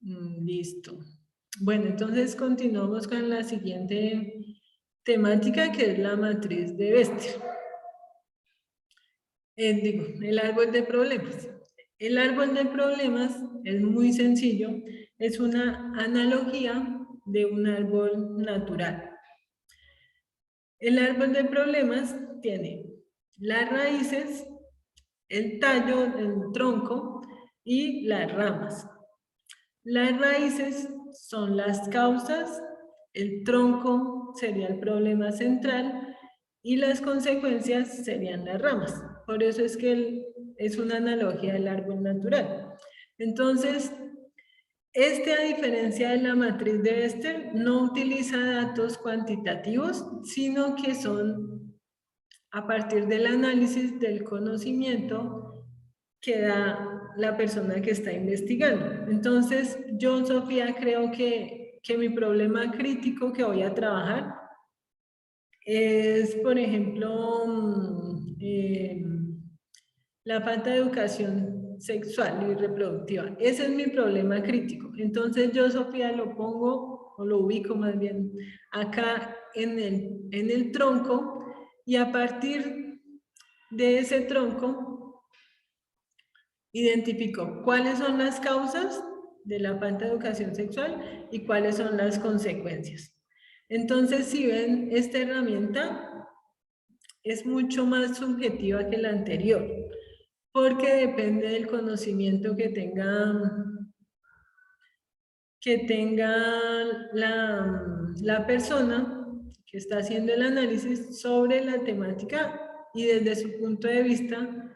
Listo. Bueno, entonces continuamos con la siguiente temática que es la matriz de Bester. El árbol de problemas. El árbol de problemas es muy sencillo, es una analogía de un árbol natural. El árbol de problemas tiene las raíces el tallo, el tronco y las ramas. Las raíces son las causas, el tronco sería el problema central y las consecuencias serían las ramas. Por eso es que es una analogía del árbol natural. Entonces, a diferencia de la matriz de Bester, no utiliza datos cuantitativos, sino que son a partir del análisis del conocimiento que da la persona que está investigando. Entonces, yo, Sofía, creo que mi problema crítico que voy a trabajar es, por ejemplo, la falta de educación sexual y reproductiva. Ese es mi problema crítico. Entonces yo, Sofía, lo pongo, o lo ubico más bien, acá en el tronco, y a partir de ese tronco identifico cuáles son las causas de la falta de educación sexual y cuáles son las consecuencias. Entonces, si ven, esta herramienta es mucho más subjetiva que la anterior, porque depende del conocimiento que tenga la persona que está haciendo el análisis sobre la temática y desde su punto de vista,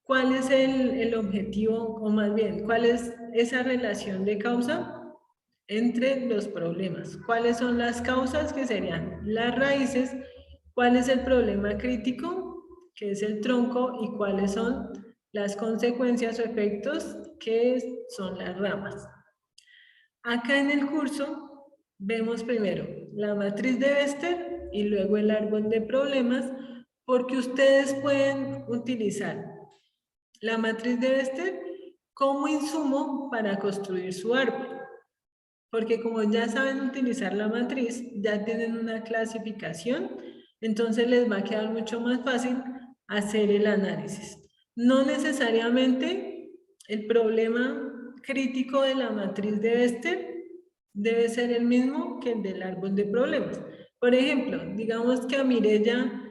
cuál es el objetivo, o más bien, cuál es esa relación de causa entre los problemas. ¿Cuáles son las causas, que serían las raíces? ¿Cuál es el problema crítico, que es el tronco? ¿Y cuáles son las consecuencias o efectos, que son las ramas? Acá en el curso vemos primero la matriz de Bester y luego el árbol de problemas, porque ustedes pueden utilizar la matriz de Bester como insumo para construir su árbol. Porque como ya saben utilizar la matriz, ya tienen una clasificación, entonces les va a quedar mucho más fácil hacer el análisis. No necesariamente el problema crítico de la matriz de Bester debe ser el mismo que el del árbol de problemas. Por ejemplo, digamos que a Mireya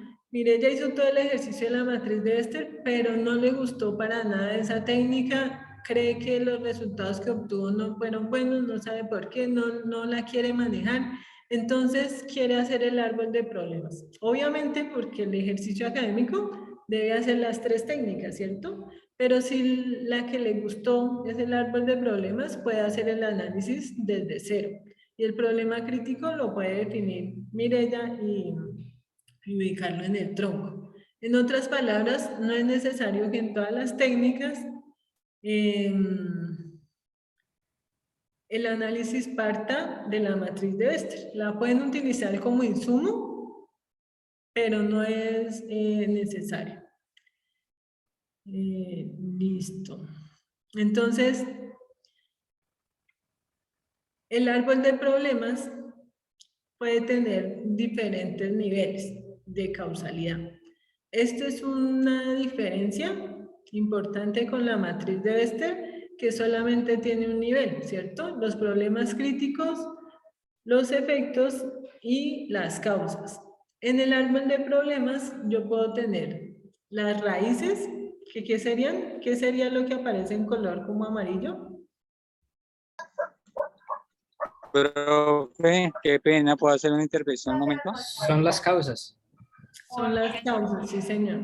hizo todo el ejercicio de la matriz de Bester, pero no le gustó para nada esa técnica, cree que los resultados que obtuvo no fueron buenos, no sabe por qué, no la quiere manejar, entonces quiere hacer el árbol de problemas. Obviamente porque el ejercicio académico debe hacer las 3 técnicas, ¿cierto? Pero si la que le gustó es el árbol de problemas, puede hacer el análisis desde cero. Y el problema crítico lo puede definir Mireya y ubicarlo en el tronco. En otras palabras, no es necesario que en todas las técnicas el análisis parta de la matriz de Bester. La pueden utilizar como insumo, pero no es necesario. Listo. Entonces, el árbol de problemas puede tener diferentes niveles de causalidad. Esto es una diferencia importante con la matriz de Bester, que solamente tiene un nivel, ¿cierto? Los problemas críticos, los efectos y las causas. En el árbol de problemas yo puedo tener las raíces, que ¿qué serían? ¿Qué sería lo que aparece en color como amarillo? Profe, qué pena, ¿puedo hacer una intervención un momento? Son las causas. Son las causas, sí señor.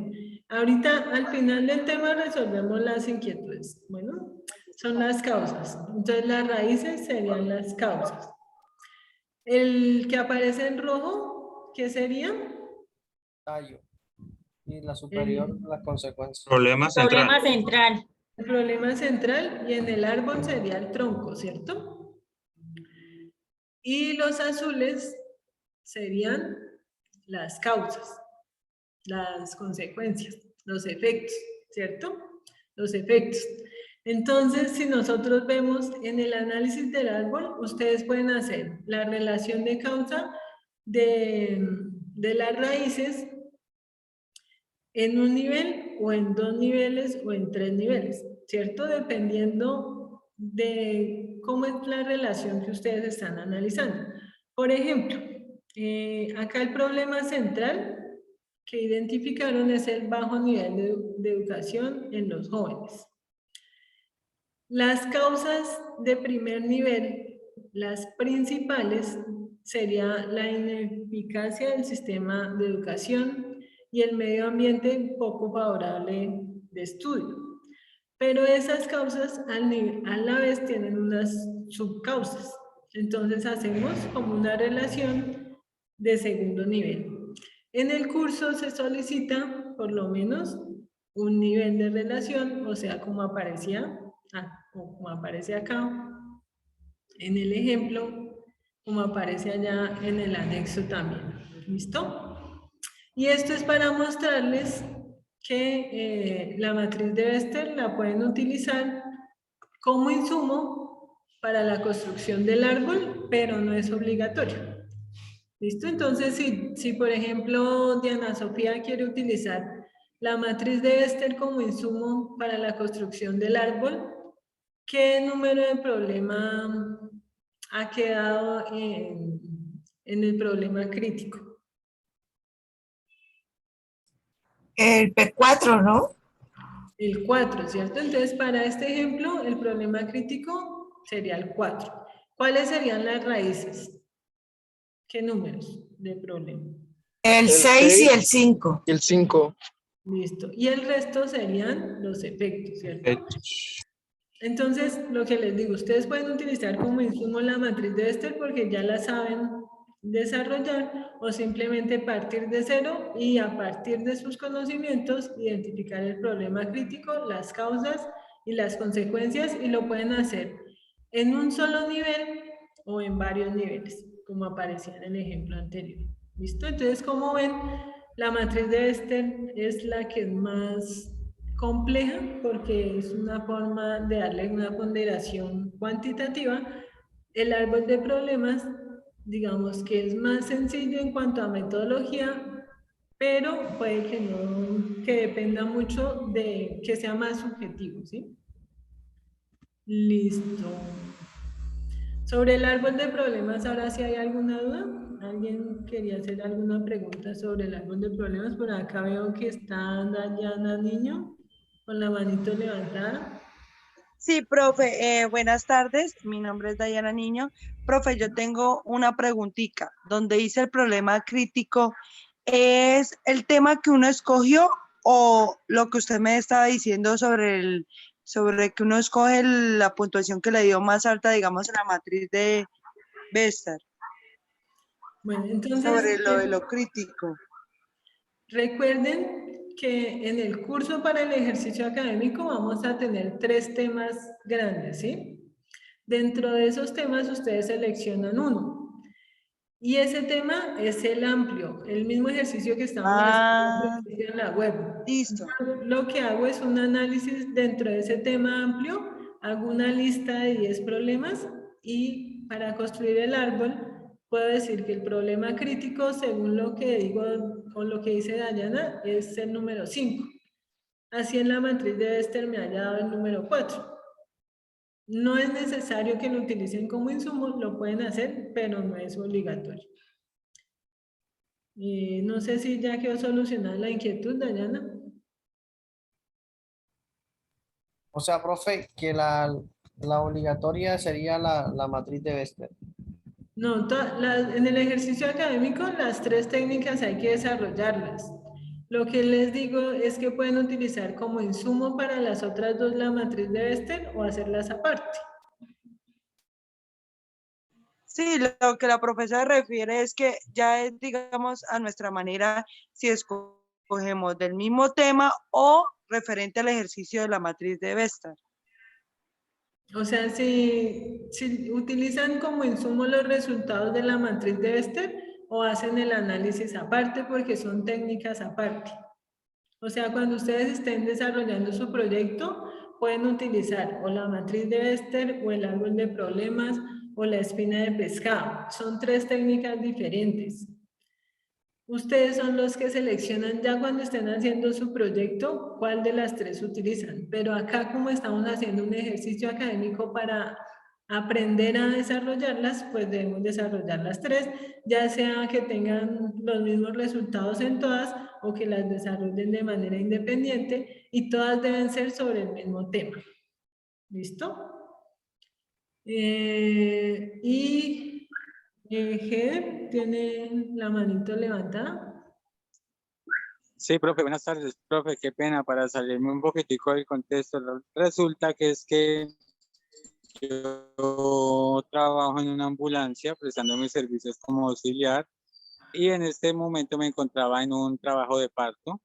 Ahorita al final del tema resolvemos las inquietudes. Bueno, son las causas. Entonces las raíces serían las causas. El que aparece en rojo, ¿qué sería? Tallo. Y la superior, la consecuencia. Problema central. El problema central, y en el árbol sería el tronco, ¿cierto? Y los azules serían las causas, las consecuencias, los efectos, ¿cierto? Los efectos. Entonces, si nosotros vemos en el análisis del árbol, ustedes pueden hacer la relación de causa de las raíces en un nivel, o en 2 niveles, o en 3 niveles, ¿cierto? Dependiendo de cómo es la relación que ustedes están analizando. Por ejemplo, acá el problema central que identificaron es el bajo nivel de educación en los jóvenes. Las causas de primer nivel, las principales, sería la ineficacia del sistema de educación y el medio ambiente poco favorable de estudio. Pero esas causas a la vez tienen unas subcausas. Entonces hacemos como una relación de segundo nivel. En el curso se solicita por lo menos un nivel de relación, o sea, como aparecía, como aparece acá en el ejemplo, como aparece allá en el anexo también. ¿Listo? Y esto es para mostrarles que la matriz de Bester la pueden utilizar como insumo para la construcción del árbol, pero no es obligatorio. ¿Listo? Entonces, si por ejemplo Diana Sofía quiere utilizar la matriz de Bester como insumo para la construcción del árbol, ¿qué número de problema ha quedado en el problema crítico? El P4, ¿no? El 4, ¿cierto? Entonces, para este ejemplo, el problema crítico sería el 4. ¿Cuáles serían las raíces? ¿Qué números de problema? El 6 y el 5. Y el 5. Listo. Y el resto serían los efectos, ¿cierto? Entonces, lo que les digo, ustedes pueden utilizar como insumo la matriz de Bester porque ya la saben desarrollar, o simplemente partir de cero y a partir de sus conocimientos identificar el problema crítico, las causas y las consecuencias, y lo pueden hacer en un solo nivel o en varios niveles, como aparecía en el ejemplo anterior. ¿Listo? Entonces, como ven, la matriz de Bester es la que es más compleja porque es una forma de darle una ponderación cuantitativa. El árbol de problemas, digamos que es más sencillo en cuanto a metodología, pero puede que no, que dependa mucho de que sea más subjetivo, ¿sí? Listo. Sobre el árbol de problemas, ahora sí hay alguna duda. ¿Alguien quería hacer alguna pregunta sobre el árbol de problemas? Por acá veo que está Dayana Niño con la manito levantada. Sí, profe, buenas tardes. Mi nombre es Dayana Niño. Profe, yo tengo una preguntita. Donde dice el problema crítico, ¿es el tema que uno escogió o lo que usted me estaba diciendo sobre que uno escoge la puntuación que le dio más alta, digamos, en la matriz de Bester? Bueno, entonces, sobre lo de lo crítico. Recuerden que en el curso para el ejercicio académico vamos a tener 3 temas grandes, ¿sí? Dentro de esos temas ustedes seleccionan uno. Y ese tema es el amplio, el mismo ejercicio que estamos haciendo en la web. Listo. Lo que hago es un análisis dentro de ese tema amplio, hago una lista de 10 problemas y para construir el árbol puedo decir que el problema crítico, según lo que digo o lo que dice Dayana, es el número 5. Así en la matriz de Bester me haya dado el número 4. No es necesario que lo utilicen como insumo, lo pueden hacer, pero no es obligatorio. No sé si ya quedó solucionada la inquietud, Dayana. O sea, profe, que la obligatoria sería la matriz de Bester. No, en el ejercicio académico las 3 técnicas hay que desarrollarlas. Lo que les digo es que pueden utilizar como insumo para las otras 2 la matriz de Bester o hacerlas aparte. Sí, lo que la profesora refiere es que ya es, digamos, a nuestra manera, si escogemos del mismo tema o referente al ejercicio de la matriz de Bester. O sea, si utilizan como insumo los resultados de la matriz de Bester o hacen el análisis aparte porque son técnicas aparte. O sea, cuando ustedes estén desarrollando su proyecto, pueden utilizar o la matriz de Bester o el árbol de problemas o la espina de pescado. Son 3 técnicas diferentes. Ustedes son los que seleccionan ya cuando estén haciendo su proyecto cuál de las 3 utilizan. Pero acá, como estamos haciendo un ejercicio académico para aprender a desarrollarlas, pues debemos desarrollar las 3, ya sea que tengan los mismos resultados en todas o que las desarrollen de manera independiente y todas deben ser sobre el mismo tema. ¿Listo? Ger, ¿tiene la manito levantada? Sí, profe, buenas tardes, profe, qué pena para salirme un poquitico del contexto. Resulta que es que yo trabajo en una ambulancia prestando mis servicios como auxiliar y en este momento me encontraba en un trabajo de parto.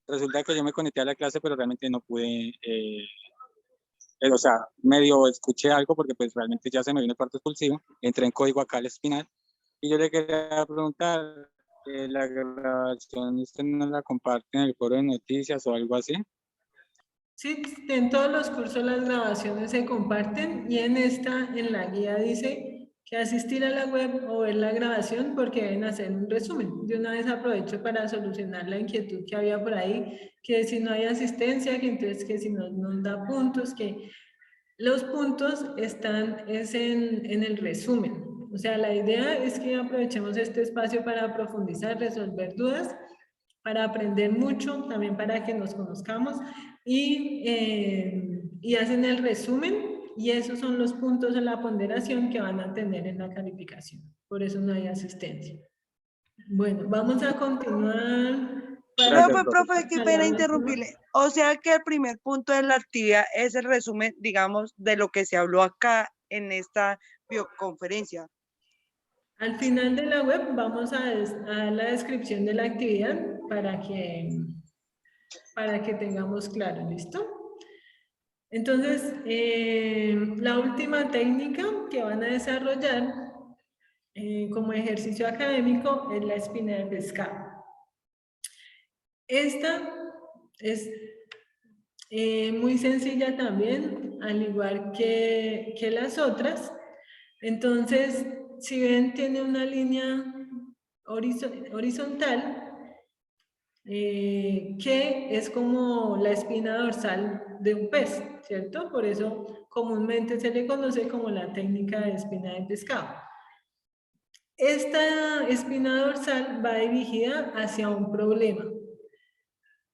Resulta que yo me conecté a la clase, pero realmente no pude, o sea, medio escuché algo porque pues realmente ya se me vino el parto expulsivo, entré en código acá al espinal y yo le quería preguntar, ¿la grabación usted no la comparte en el foro de noticias o algo así? Sí, en todos los cursos las grabaciones se comparten y en la guía dice que asistir a la web o ver la grabación porque deben hacer un resumen. De una vez aprovecho para solucionar la inquietud que había por ahí, que si no hay asistencia, que entonces que si no nos da puntos, que los puntos están en el resumen. O sea, la idea es que aprovechemos este espacio para profundizar, resolver dudas, para aprender mucho, también para que nos conozcamos y hacen el resumen y esos son los puntos de la ponderación que van a tener en la calificación. Por eso no hay asistencia. Bueno, vamos a continuar. Profe, qué pena interrumpirle. O sea que el primer punto de la actividad es el resumen, digamos, de lo que se habló acá en esta videoconferencia. Al final de la web vamos a dar la descripción de la actividad para que tengamos claro, ¿listo? Entonces, la última técnica que van a desarrollar como ejercicio académico es la espina de pescado. Esta es muy sencilla también, al igual que las otras. Entonces, si ven, tiene una línea horizontal que es como la espina dorsal de un pez, ¿cierto? Por eso comúnmente se le conoce como la técnica de espina de pescado. Esta espina dorsal va dirigida hacia un problema.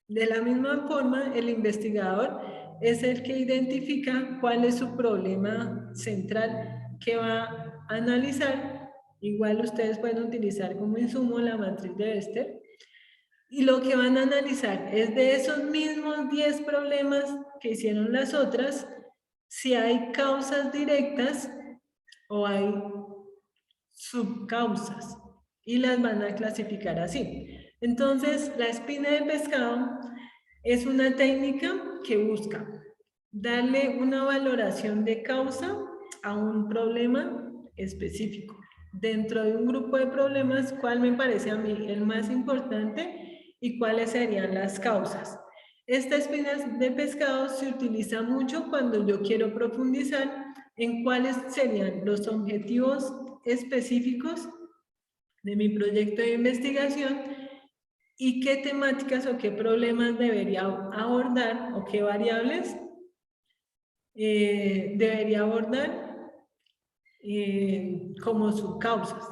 De la misma forma, el investigador es el que identifica cuál es su problema central que va a analizar. Igual ustedes pueden utilizar como insumo la matriz de Wester. Y lo que van a analizar es de esos mismos 10 problemas que hicieron las otras, si hay causas directas o hay subcausas. Y las van a clasificar así. Entonces, la espina de pescado es una técnica que busca darle una valoración de causa a un problema específico. Dentro de un grupo de problemas, ¿cuál me parece a mí el más importante y cuáles serían las causas? Esta espina de pescado se utiliza mucho cuando yo quiero profundizar en cuáles serían los objetivos específicos de mi proyecto de investigación y qué temáticas o qué problemas debería abordar o qué variables debería abordar como subcausas,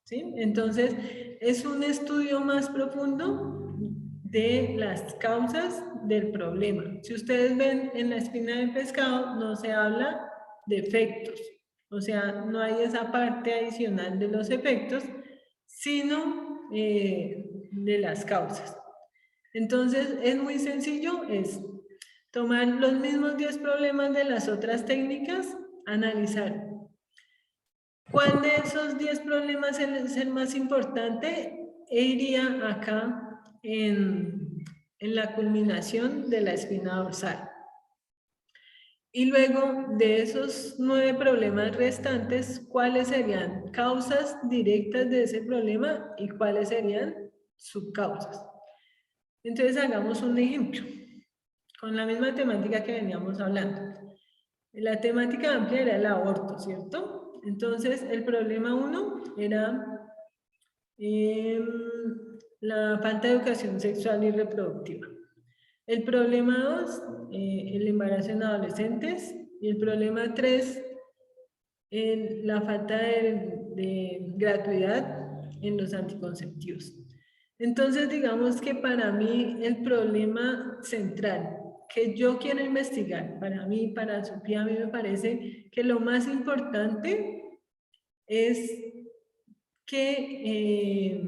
¿sí? Entonces, es un estudio más profundo de las causas del problema. Si ustedes ven en la espina de pescado, no se habla de efectos, o sea, no hay esa parte adicional de los efectos, sino de las causas. Entonces, es muy sencillo, es tomar los mismos 10 problemas de las otras técnicas, analizar cuál de esos 10 problemas es el más importante e iría acá en la culminación de la espina dorsal. Y luego de esos 9 problemas restantes, ¿cuáles serían causas directas de ese problema y cuáles serían subcausas? Entonces hagamos un ejemplo con la misma temática que veníamos hablando. La temática amplia era el aborto, ¿cierto? Entonces el problema 1 era la falta de educación sexual y reproductiva. El problema 2, el embarazo en adolescentes. Y el problema 3, la falta de gratuidad en los anticonceptivos. Entonces, digamos que para mí el problema central que yo quiero investigar, para mí, para Sofía, a mí me parece que lo más importante es que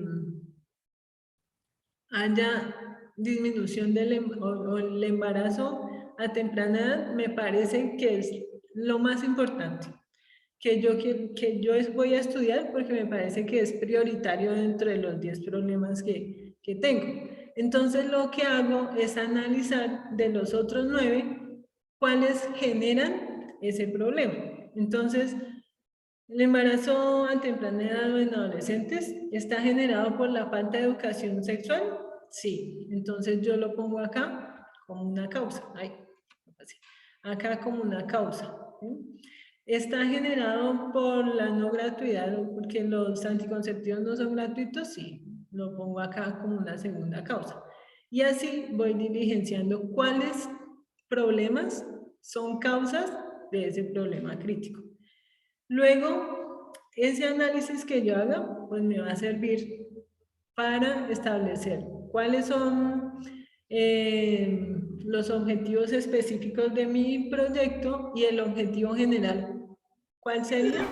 haya disminución o el embarazo a temprana edad. Me parece que es lo más importante que yo voy a estudiar, porque me parece que es prioritario dentro de los 10 problemas que tengo. Entonces lo que hago es analizar de los otros 9 cuáles generan ese problema. Entonces, el embarazo a temprana edad en adolescentes está generado por la falta de educación sexual. Sí, entonces yo lo pongo acá como una causa. Acá como una causa. ¿Sí? ¿Está generado por la no gratuidad, porque los anticonceptivos no son gratuitos? Sí, lo pongo acá como una segunda causa. Y así voy diligenciando cuáles problemas son causas de ese problema crítico. Luego, ese análisis que yo haga, pues me va a servir para establecer cuáles son los objetivos específicos de mi proyecto y el objetivo general. ¿Cuál sería?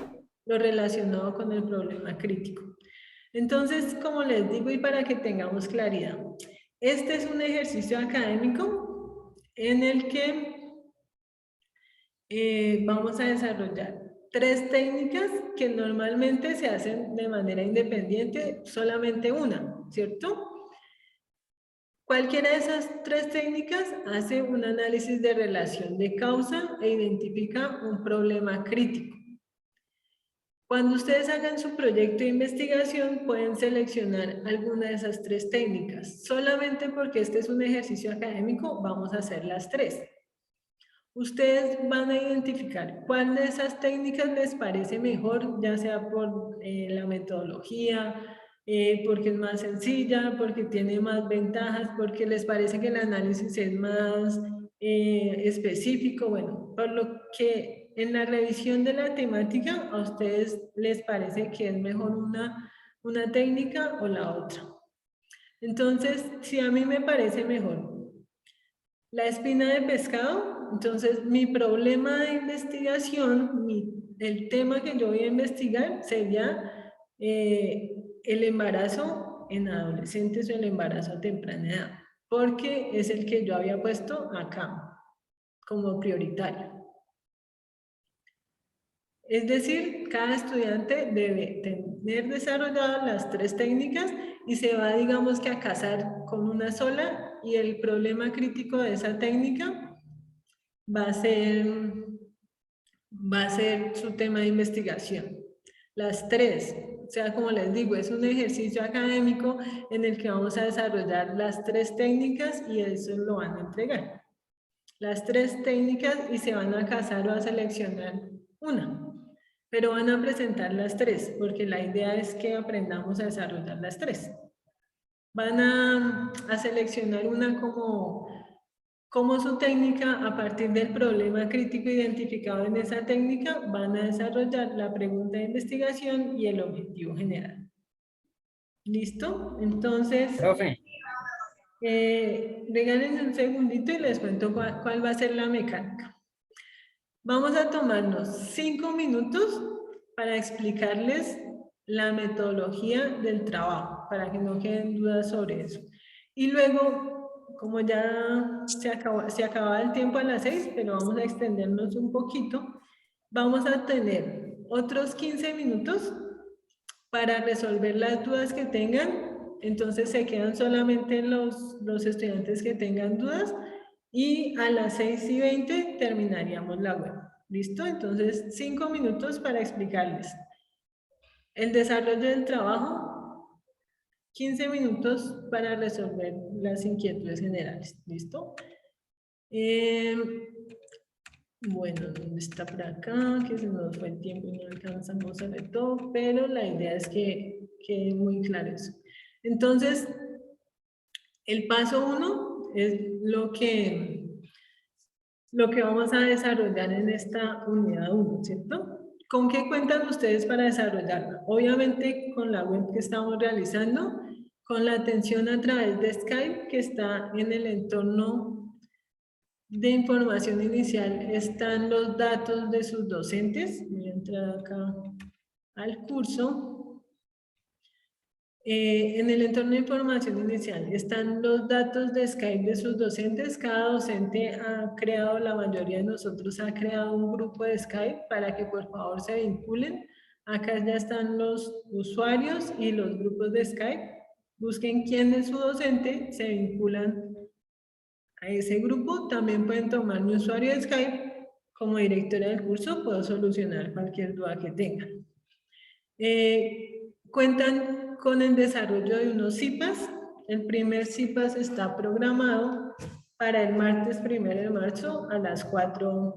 Lo relacionado con el problema crítico. Entonces, como les digo y para que tengamos claridad, este es un ejercicio académico en el que vamos a desarrollar 3 técnicas que normalmente se hacen de manera independiente, solamente una, ¿cierto? Cualquiera de esas 3 técnicas hace un análisis de relación de causa e identifica un problema crítico. Cuando ustedes hagan su proyecto de investigación, pueden seleccionar alguna de esas 3 técnicas. Solamente porque este es un ejercicio académico, vamos a hacer las 3. Ustedes van a identificar cuál de esas técnicas les parece mejor, ya sea por la metodología, porque es más sencilla, porque tiene más ventajas, porque les parece que el análisis es más específico. Bueno, por lo que en la revisión de la temática a ustedes les parece que es mejor una técnica o la otra. Entonces, si a mí me parece mejor la espina de pescado, entonces mi problema de investigación, el tema que yo voy a investigar sería el embarazo en adolescentes o el embarazo a temprana edad, porque es el que yo había puesto acá como prioritario. Es decir, cada estudiante debe tener desarrolladas las 3 técnicas y se va, digamos que, a casar con una sola, y el problema crítico de esa técnica va a ser su tema de investigación. Las 3, o sea, como les digo, es un ejercicio académico en el que vamos a desarrollar las 3 técnicas y eso lo van a entregar. Las 3 técnicas y se van a casar o a seleccionar una. Pero van a presentar las 3, porque la idea es que aprendamos a desarrollar las 3. Van a seleccionar una como su técnica. A partir del problema crítico identificado en esa técnica, van a desarrollar la pregunta de investigación y el objetivo general. ¿Listo? Entonces, regálenme un segundito y les cuento cuál va a ser la mecánica. Vamos a tomarnos 5 minutos para explicarles la metodología del trabajo, para que no queden dudas sobre eso. Y luego, como ya se acaba el tiempo a las 6, pero vamos a extendernos un poquito, vamos a tener otros 15 minutos para resolver las dudas que tengan. Entonces se quedan solamente los estudiantes que tengan dudas. Y a las 6:20 terminaríamos la web. ¿Listo? Entonces, 5 minutos para explicarles el desarrollo del trabajo, 15 minutos para resolver las inquietudes generales. ¿Listo? Bueno, ¿dónde está por acá? Que se nos fue el tiempo y no alcanzamos a ver todo, pero la idea es que quede muy claro eso. Entonces, el paso 1 es lo que vamos a desarrollar en esta unidad 1, ¿cierto? ¿Con qué cuentan ustedes para desarrollarla? Obviamente con la web que estamos realizando con la atención a través de Skype, que está en el entorno de información inicial, están los datos de sus docentes. Voy a entrar acá al curso. En el entorno de información inicial están los datos de Skype de sus docentes. Cada docente ha creado, la mayoría de nosotros ha creado un grupo de Skype para que por favor se vinculen. Acá ya están los usuarios y los grupos de Skype. Busquen quién es su docente, se vinculan a ese grupo. También pueden tomar mi usuario de Skype. Como directora del curso puedo solucionar cualquier duda que tengan. Cuentan con el desarrollo de unos CIPAS. El primer CIPAS está programado para el martes 1 de marzo a las 4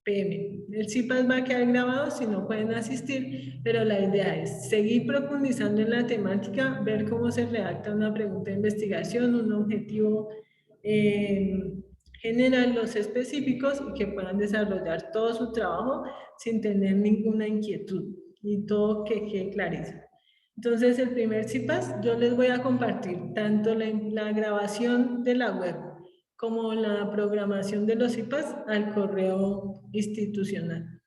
p.m. El CIPAS va a quedar grabado si no pueden asistir, pero la idea es seguir profundizando en la temática, ver cómo se redacta una pregunta de investigación, un objetivo general, los específicos, y que puedan desarrollar todo su trabajo sin tener ninguna inquietud y todo que quede clarísimo. Entonces, el primer CIPAS, yo les voy a compartir tanto la grabación de la web como la programación de los CIPAS al correo institucional.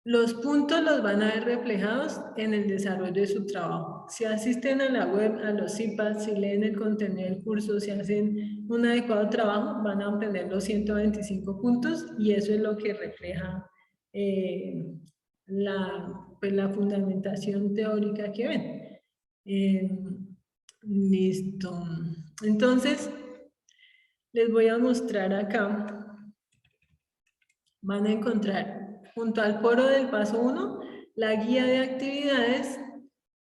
Los puntos los van a ver reflejados en el desarrollo de su trabajo. Si asisten a la web, a los CIPAS, si leen el contenido del curso, si hacen un adecuado trabajo, van a obtener los 125 puntos y eso es lo que refleja la fundamentación teórica que ven. Listo. Entonces, les voy a mostrar acá. Van a encontrar junto al foro del paso 1 la guía de actividades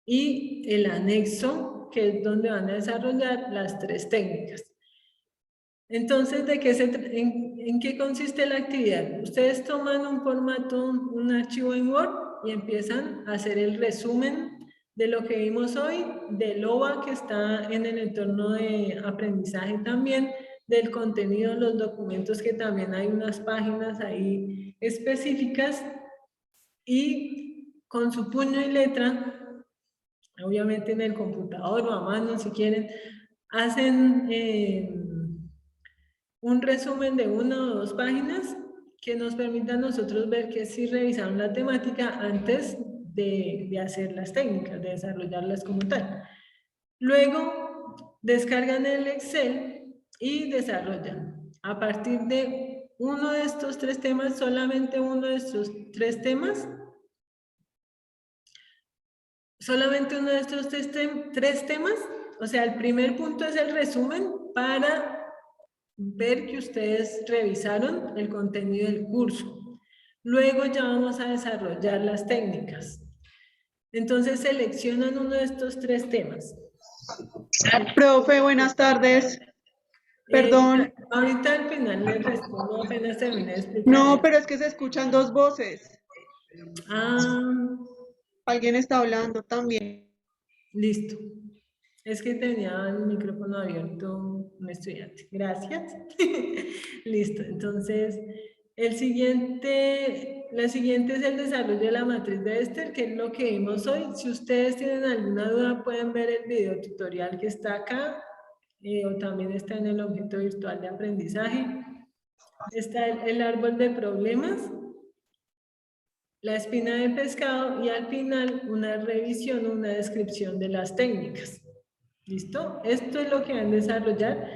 y el anexo, que es donde van a desarrollar las 3 técnicas. Entonces, ¿en qué consiste la actividad? Ustedes toman un formato, un archivo en Word y empiezan a hacer el resumen de lo que vimos hoy, del OVA que está en el entorno de aprendizaje también, del contenido, los documentos, que también hay unas páginas ahí específicas, y con su puño y letra, obviamente en el computador o a mano si quieren, hacen un resumen de 1 o 2 páginas que nos permita a nosotros ver que sí revisaron la temática antes de hacer las técnicas, de desarrollarlas como tal. Luego descargan el Excel y desarrollan. A partir de uno de estos 3 temas, solamente uno de estos 3 temas, solamente uno de estos 3 temas, o sea, el primer punto es el resumen para ver que ustedes revisaron el contenido del curso. Luego ya vamos a desarrollar las técnicas. Entonces seleccionan uno de estos 3 temas. Profe, buenas tardes. Perdón. Ahorita al final les respondo apenas termine de explicar. No, pero es que se escuchan 2 voces. Alguien está hablando también. Listo. Es que tenía el micrófono abierto un estudiante. Gracias. Listo. Entonces, la siguiente es el desarrollo de la matriz de Ester, que es lo que vimos hoy. Si ustedes tienen alguna duda, pueden ver el video tutorial que está acá, o también está en el objeto virtual de aprendizaje. Está el árbol de problemas, la espina de pescado y al final una revisión, una descripción de las técnicas. ¿Listo? Esto es lo que van a desarrollar.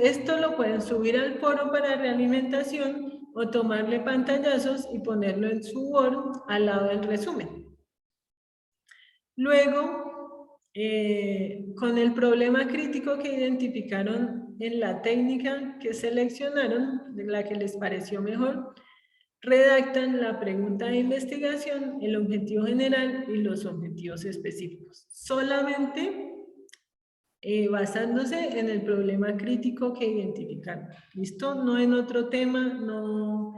Esto lo pueden subir al foro para realimentación o tomarle pantallazos y ponerlo en su Word al lado del resumen. Luego, con el problema crítico que identificaron en la técnica que seleccionaron, de la que les pareció mejor, redactan la pregunta de investigación, el objetivo general y los objetivos específicos. Solamente basándose en el problema crítico que identificaron. ¿Listo? No en otro tema, no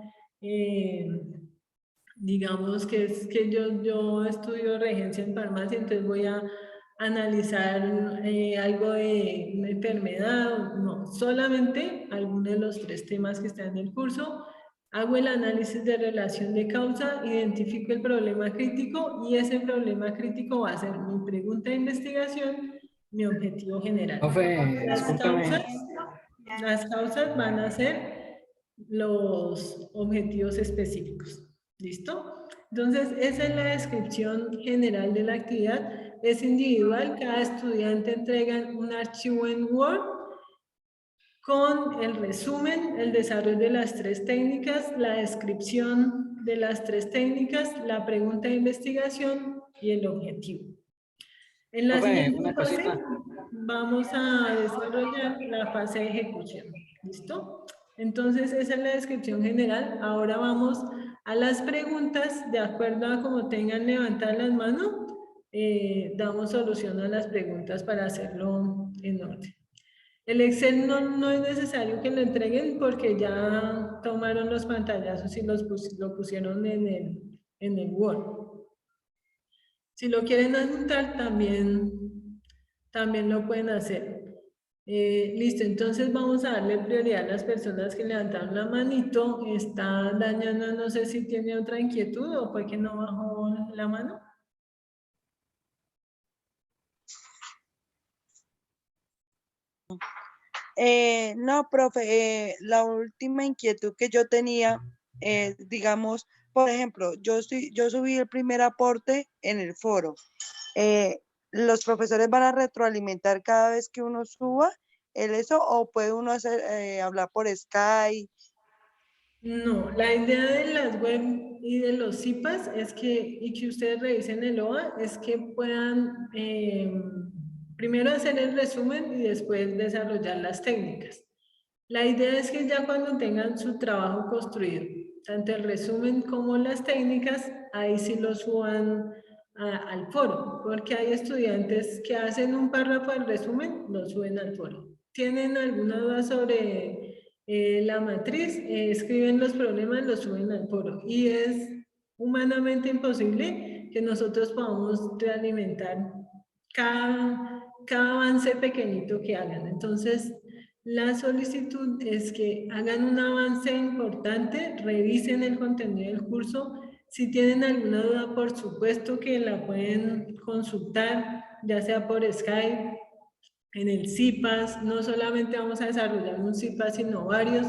digamos que es que yo estudio regencia en farmacia, entonces voy a analizar algo de una enfermedad, no, solamente algunos de los 3 temas que están en el curso, Hago el análisis de relación de causa, identifico el problema crítico y ese problema crítico va a ser mi pregunta de investigación, mi objetivo general. Profe, discúlpeme. Las causas van a ser los objetivos específicos. ¿Listo? Entonces, esa es la descripción general de la actividad. Es individual, cada estudiante entrega un archivo en Word con el resumen, el desarrollo de las 3 técnicas, la descripción de las 3 técnicas, la pregunta de investigación y el objetivo. En la siguiente fase vamos a desarrollar la fase de ejecución. ¿Listo? Entonces, esa es la descripción general. Ahora vamos a las preguntas. De acuerdo a cómo tengan levantadas las manos, damos solución a las preguntas para hacerlo en orden. El Excel no es necesario que lo entreguen porque ya tomaron los pantallazos y lo pusieron en el Word. Si lo quieren adjuntar, también lo pueden hacer. Listo, entonces vamos a darle prioridad a las personas que levantaron la manito. Está Dañana, no sé si tiene otra inquietud o fue que no bajó la mano. No, profe, la última inquietud que yo tenía, digamos, por ejemplo, yo subí el primer aporte en el foro. ¿Los profesores van a retroalimentar cada vez que uno suba eso o puede uno hablar por Skype? No, la idea de las web y de los CIPAS es que ustedes revisen el OA, es que puedan primero hacer el resumen y después desarrollar las técnicas. La idea es que ya cuando tengan su trabajo construido, tanto el resumen como las técnicas, ahí sí lo suban al foro, porque hay estudiantes que hacen un párrafo del resumen, lo suben al foro. ¿Tienen alguna duda sobre la matriz? Escriben los problemas, los suben al foro. Y es humanamente imposible que nosotros podamos realimentar cada avance pequeñito que hagan. Entonces, la solicitud es que hagan un avance importante, revisen el contenido del curso. Si tienen alguna duda, por supuesto que la pueden consultar, ya sea por Skype, en el CIPAS. No solamente vamos a desarrollar un CIPAS, sino varios.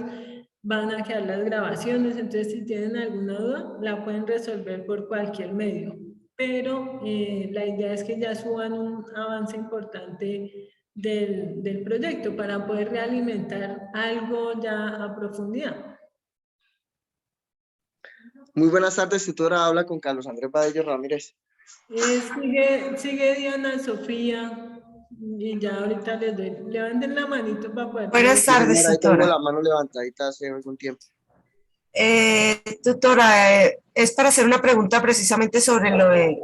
Van a quedar las grabaciones, entonces si tienen alguna duda, la pueden resolver por cualquier medio. Pero la idea es que ya suban un avance importante del proyecto para poder realimentar algo ya a profundidad. Muy buenas tardes, tutora. Habla con Carlos Andrés Badello Ramírez. Sigue Diana Sofía y ya ahorita les doy. Levanten la manito para poder. Buenas tardes, Ahí tengo tutora. la mano levantadita hace algún tiempo. Tutora, es para hacer una pregunta precisamente sobre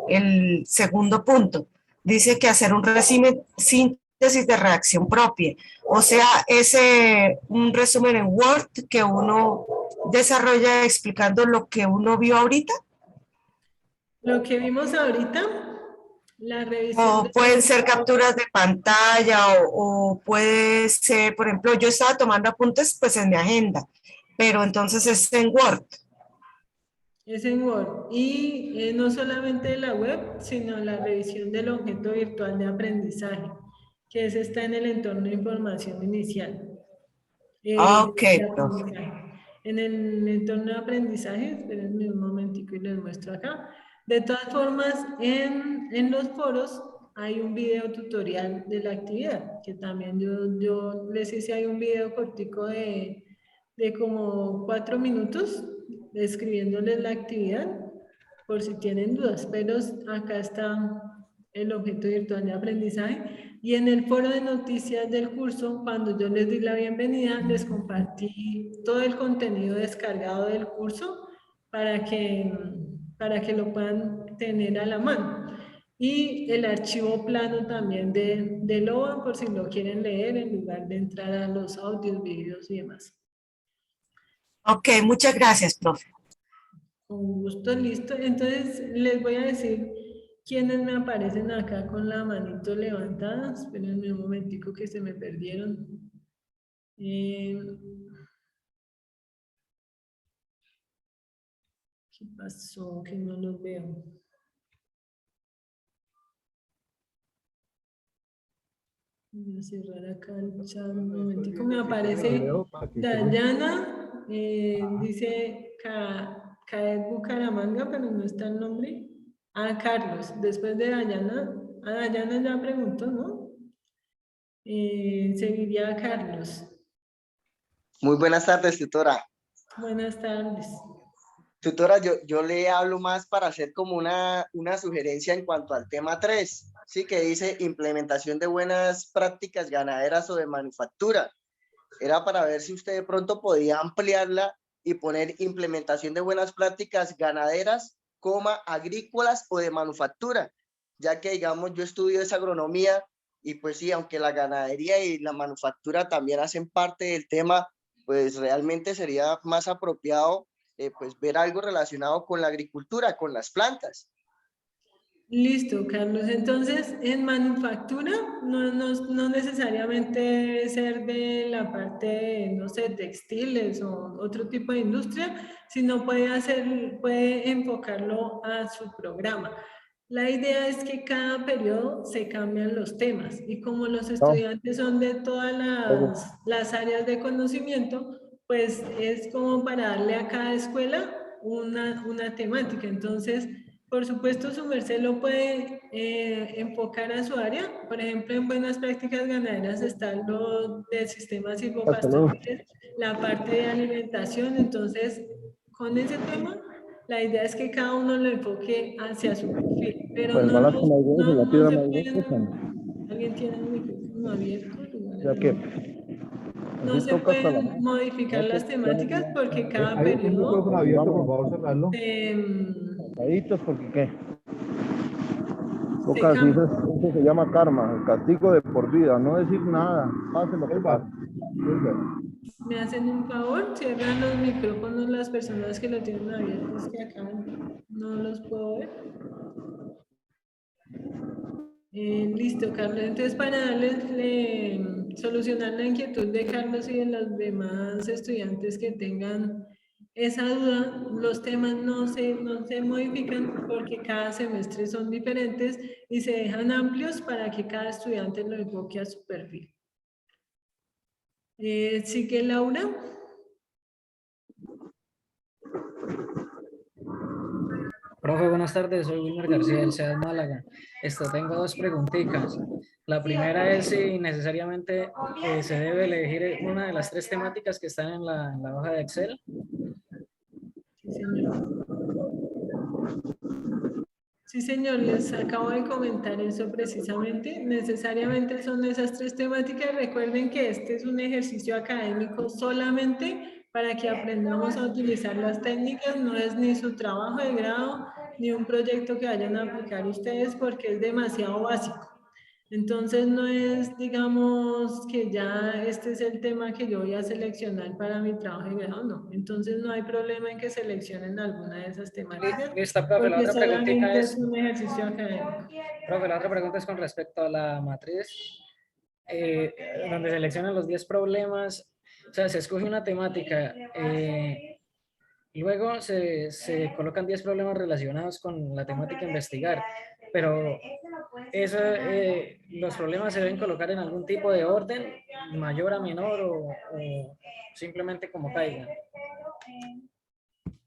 el segundo punto. Dice que hacer un resumen, síntesis de reacción propia. O sea, es un resumen en Word que uno desarrolla explicando lo que uno vio ahorita. Lo que vimos ahorita, la revisión. O pueden ser capturas de pantalla o puede ser, por ejemplo, yo estaba tomando apuntes pues en mi agenda, pero entonces es en Word. Es en Word. Y no solamente la web, sino la revisión del objeto virtual de aprendizaje, que ese está en el entorno de información inicial. Ok, en el entorno de aprendizaje, espérenme un momentico y les muestro acá. De todas formas, en los foros hay un video tutorial de la actividad, que también yo les hice ahí un video cortico de como 4 minutos, describiéndoles la actividad, por si tienen dudas, pero acá está el objeto virtual de aprendizaje. Y en el foro de noticias del curso, cuando yo les di la bienvenida, les compartí todo el contenido descargado del curso para que lo puedan tener a la mano. Y el archivo plano también de LOA, por si lo quieren leer en lugar de entrar a los audios, videos y demás. Ok, muchas gracias, profe. Con gusto, listo. Entonces, les voy a decir quiénes me aparecen acá con la manito levantada. Espérenme un momentico que se me perdieron. ¿Qué pasó? Que no los veo. Voy a cerrar acá el chat un momentico. Me aparece Dayana, dice Caed Bucaramanga, pero no está el nombre. Ah, Carlos, después de Dayana. Ah, Dayana ya preguntó, ¿no? Seguiría Carlos. Muy buenas tardes, tutora. Buenas tardes. Tutora, yo le hablo más para hacer como una sugerencia en cuanto al tema 3, ¿sí? Que dice implementación de buenas prácticas ganaderas o de manufactura. Era para ver si usted de pronto podía ampliarla y poner implementación de buenas prácticas ganaderas, agrícolas o de manufactura, ya que digamos yo estudio esa agronomía y pues sí, aunque la ganadería y la manufactura también hacen parte del tema, pues realmente sería más apropiado pues ver algo relacionado con la agricultura, con las plantas. Listo, Carlos. Entonces, en manufactura no necesariamente debe ser de la parte, no sé, textiles o otro tipo de industria, sino puede enfocarlo a su programa. La idea es que cada periodo se cambian los temas y como los estudiantes son de todas las áreas de conocimiento, pues es como para darle a cada escuela una temática. Entonces, por supuesto, su merced lo puede enfocar a su área. Por ejemplo, en buenas prácticas ganaderas está lo de sistemas silvopastoriles, la parte de alimentación. Entonces, con ese tema, la idea es que cada uno lo enfoque hacia su perfil. Pero pues no se más pueden... ¿Alguien tiene el micrófono abierto? ya que No se pueden modificar las temáticas porque cada hay un periodo... micrófono abierto, por favor, cerrarlo. Porque qué Pocas dices, eso se llama karma, el castigo de por vida, no decir nada, pase lo que pase. ¿Me hacen un favor? Cierran los micrófonos las personas que lo tienen abiertos, que acá no los puedo ver. Listo, Carlos. Entonces, para solucionar la inquietud de Carlos y de los demás estudiantes que tengan esa duda, los temas no se modifican porque cada semestre son diferentes y se dejan amplios para que cada estudiante lo enfoque a su perfil. ¿Sigue Laura? Profe, buenas tardes, soy Wilmer García del CEAD Málaga. Tengo dos preguntitas. La primera es si necesariamente se debe elegir una de las tres temáticas que están en la hoja de Excel. Sí, señor. Sí, señor, les acabo de comentar eso precisamente. Necesariamente son esas tres temáticas. Recuerden que este es un ejercicio académico solamente para que aprendamos a utilizar las técnicas. No es ni su trabajo de grado, ni un proyecto que vayan a aplicar ustedes porque es demasiado básico. Entonces no es, digamos, que ya este es el tema que yo voy a seleccionar para mi trabajo de grado, no. Entonces no hay problema en que seleccionen alguna de esas temáticas. Listo, profe, la porque otra preguntita solamente es un ejercicio académico. Profe, la otra pregunta es con respecto a la matriz, donde seleccionan los 10 problemas, o sea, se escoge una temática, luego se colocan 10 problemas relacionados con la temática a investigar, pero los problemas se deben colocar en algún tipo de orden, mayor a menor o simplemente como caigan.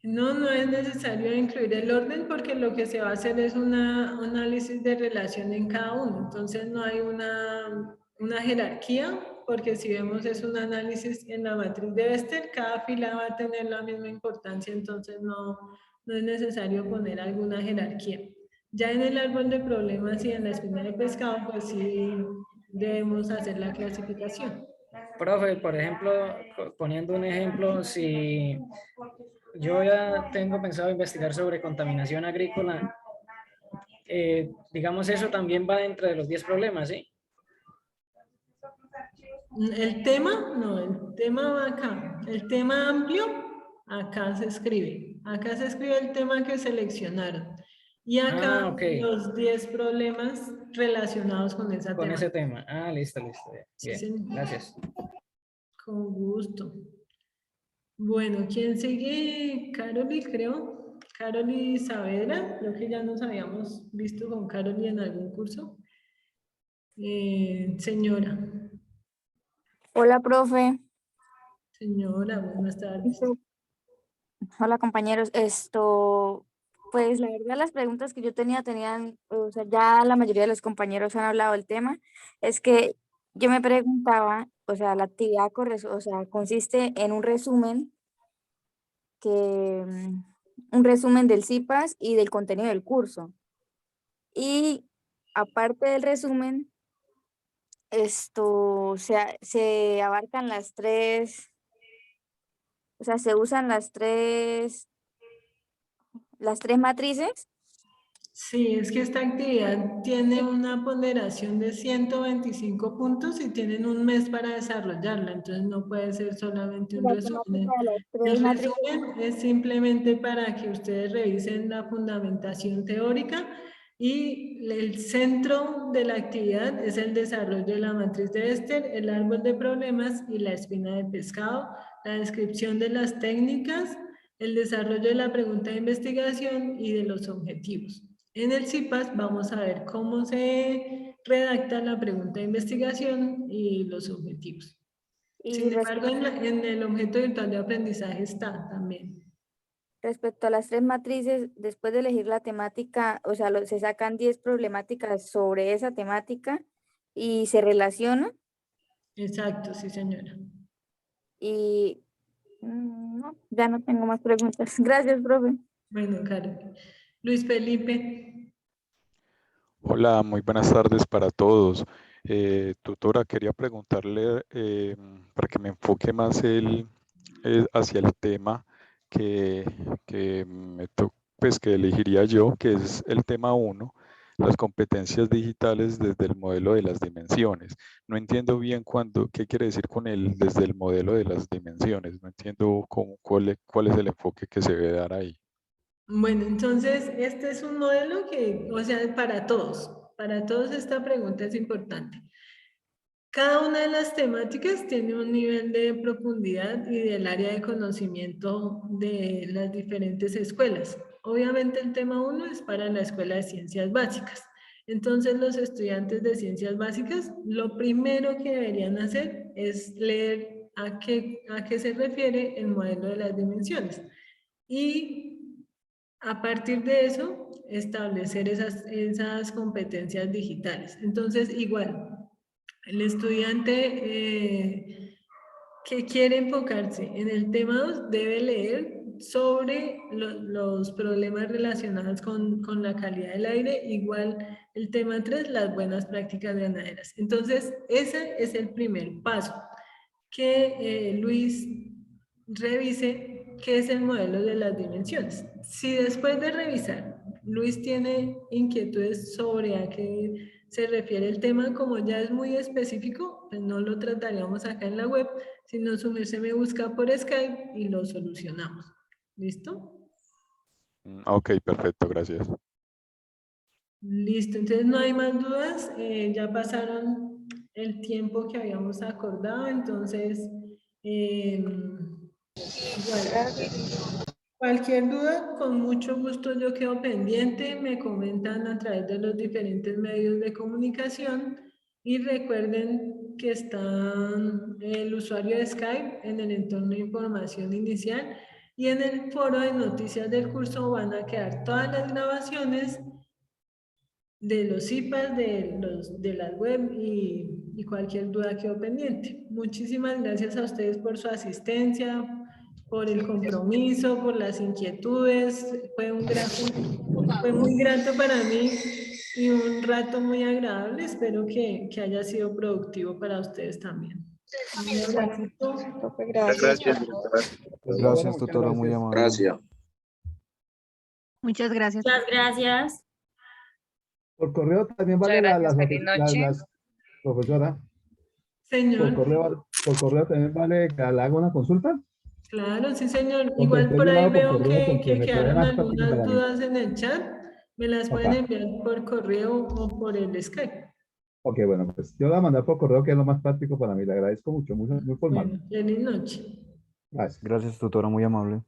No es necesario incluir el orden porque lo que se va a hacer es un análisis de relación en cada uno. Entonces no hay una jerarquía porque si vemos es un análisis en la matriz de Bester, cada fila va a tener la misma importancia, entonces no es necesario poner alguna jerarquía. Ya en el árbol de problemas y en la espina de pescado, pues sí debemos hacer la clasificación. Profe, por ejemplo, poniendo un ejemplo, si yo ya tengo pensado investigar sobre contaminación agrícola, digamos eso también va dentro de los 10 problemas, ¿sí? El tema, no, el tema va acá. El tema amplio, acá se escribe. Acá se escribe el tema que seleccionaron. Y acá los 10 problemas relacionados con esa con temática. ese tema. Ah, listo. Bien, Sí, gracias. Con gusto. Bueno, ¿quién sigue? Caroli, creo. Carol Saavedra, creo que ya nos habíamos visto con Carol en algún curso. Señora. Hola, profe. Señora, buenas tardes. Hola, compañeros. Pues la verdad las preguntas que yo tenían, o sea, ya la mayoría de los compañeros han hablado del tema. Es que yo me preguntaba, o sea, la actividad consiste en un resumen un resumen del CIPAS y del contenido del curso. Y aparte del resumen, se abarcan las tres, o sea, se usan las tres matrices. Sí, es que esta actividad tiene una ponderación de 125 puntos y tienen un mes para desarrollarla, entonces no puede ser solamente un La resumen. temática de las tres El matrices. resumen es simplemente para que ustedes revisen la fundamentación teórica y el centro de la actividad es el desarrollo de la matriz de Bester, el árbol de problemas y la espina de pescado, la descripción de las técnicas, el desarrollo de la pregunta de investigación y de los objetivos. En el CIPAS vamos a ver cómo se redacta la pregunta de investigación y los objetivos. Sin embargo, en el objeto virtual de aprendizaje está también. Respecto a las tres matrices, después de elegir la temática, o sea, se sacan 10 problemáticas sobre esa temática y se relacionan. Exacto, sí, señora. Y no, ya no tengo más preguntas. Gracias, profe. Bueno, Karen. Luis Felipe. Hola, muy buenas tardes para todos. Tutora, quería preguntarle para que me enfoque más hacia el tema que pues que elegiría yo, que es el tema 1, las competencias digitales desde el modelo de las dimensiones. No entiendo bien qué quiere decir con desde el modelo de las dimensiones. No entiendo cuál es el enfoque que se debe dar ahí. Bueno, entonces este es un modelo que, o sea, para todos esta pregunta es importante. Cada una de las temáticas tiene un nivel de profundidad y del área de conocimiento de las diferentes escuelas. Obviamente el tema 1 es para la Escuela de Ciencias Básicas. Entonces los estudiantes de Ciencias Básicas, lo primero que deberían hacer es leer a qué se refiere el modelo de las dimensiones. Y a partir de eso, establecer esas competencias digitales. Entonces, igual, el estudiante que quiere enfocarse en el tema 2 debe leer sobre los problemas relacionados con la calidad del aire, igual el tema 3, las buenas prácticas ganaderas. Entonces, ese es el primer paso, que Luis revise qué es el modelo de las dimensiones. Si después de revisar, Luis tiene inquietudes sobre a qué se refiere el tema, como ya es muy específico, pues no lo trataríamos acá en la web, sino su merced me busca por Skype y lo solucionamos. ¿Listo? Ok, perfecto, gracias. Listo, entonces no hay más dudas, ya pasaron el tiempo que habíamos acordado, entonces cualquier duda, con mucho gusto yo quedo pendiente, me comentan a través de los diferentes medios de comunicación y recuerden que está el usuario de Skype en el entorno de información inicial y en el foro de noticias del curso van a quedar todas las grabaciones de los CIPAS, de la web y cualquier duda quedó pendiente. Muchísimas gracias a ustedes por su asistencia, por el compromiso, por las inquietudes. Fue muy grato para mí y un rato muy agradable. Espero que haya sido productivo para ustedes también. Gracias, tutora, muy amable. Gracias. Muchas gracias. Muchas gracias. Por correo también vale las profesora. Señor. Por correo también vale que le haga una consulta. Claro, sí, señor. Porque Igual entonces por yo lo ahí hago por veo correo porque que me quedaron quedaría más práctico algunas para mí. dudas en el chat. Me las pueden enviar por correo o por el Skype. Ok, bueno, pues yo la voy a mandar por correo que es lo más práctico para mí. Le agradezco mucho, muy formal. Bueno, feliz noche. Gracias, tutora, muy amable.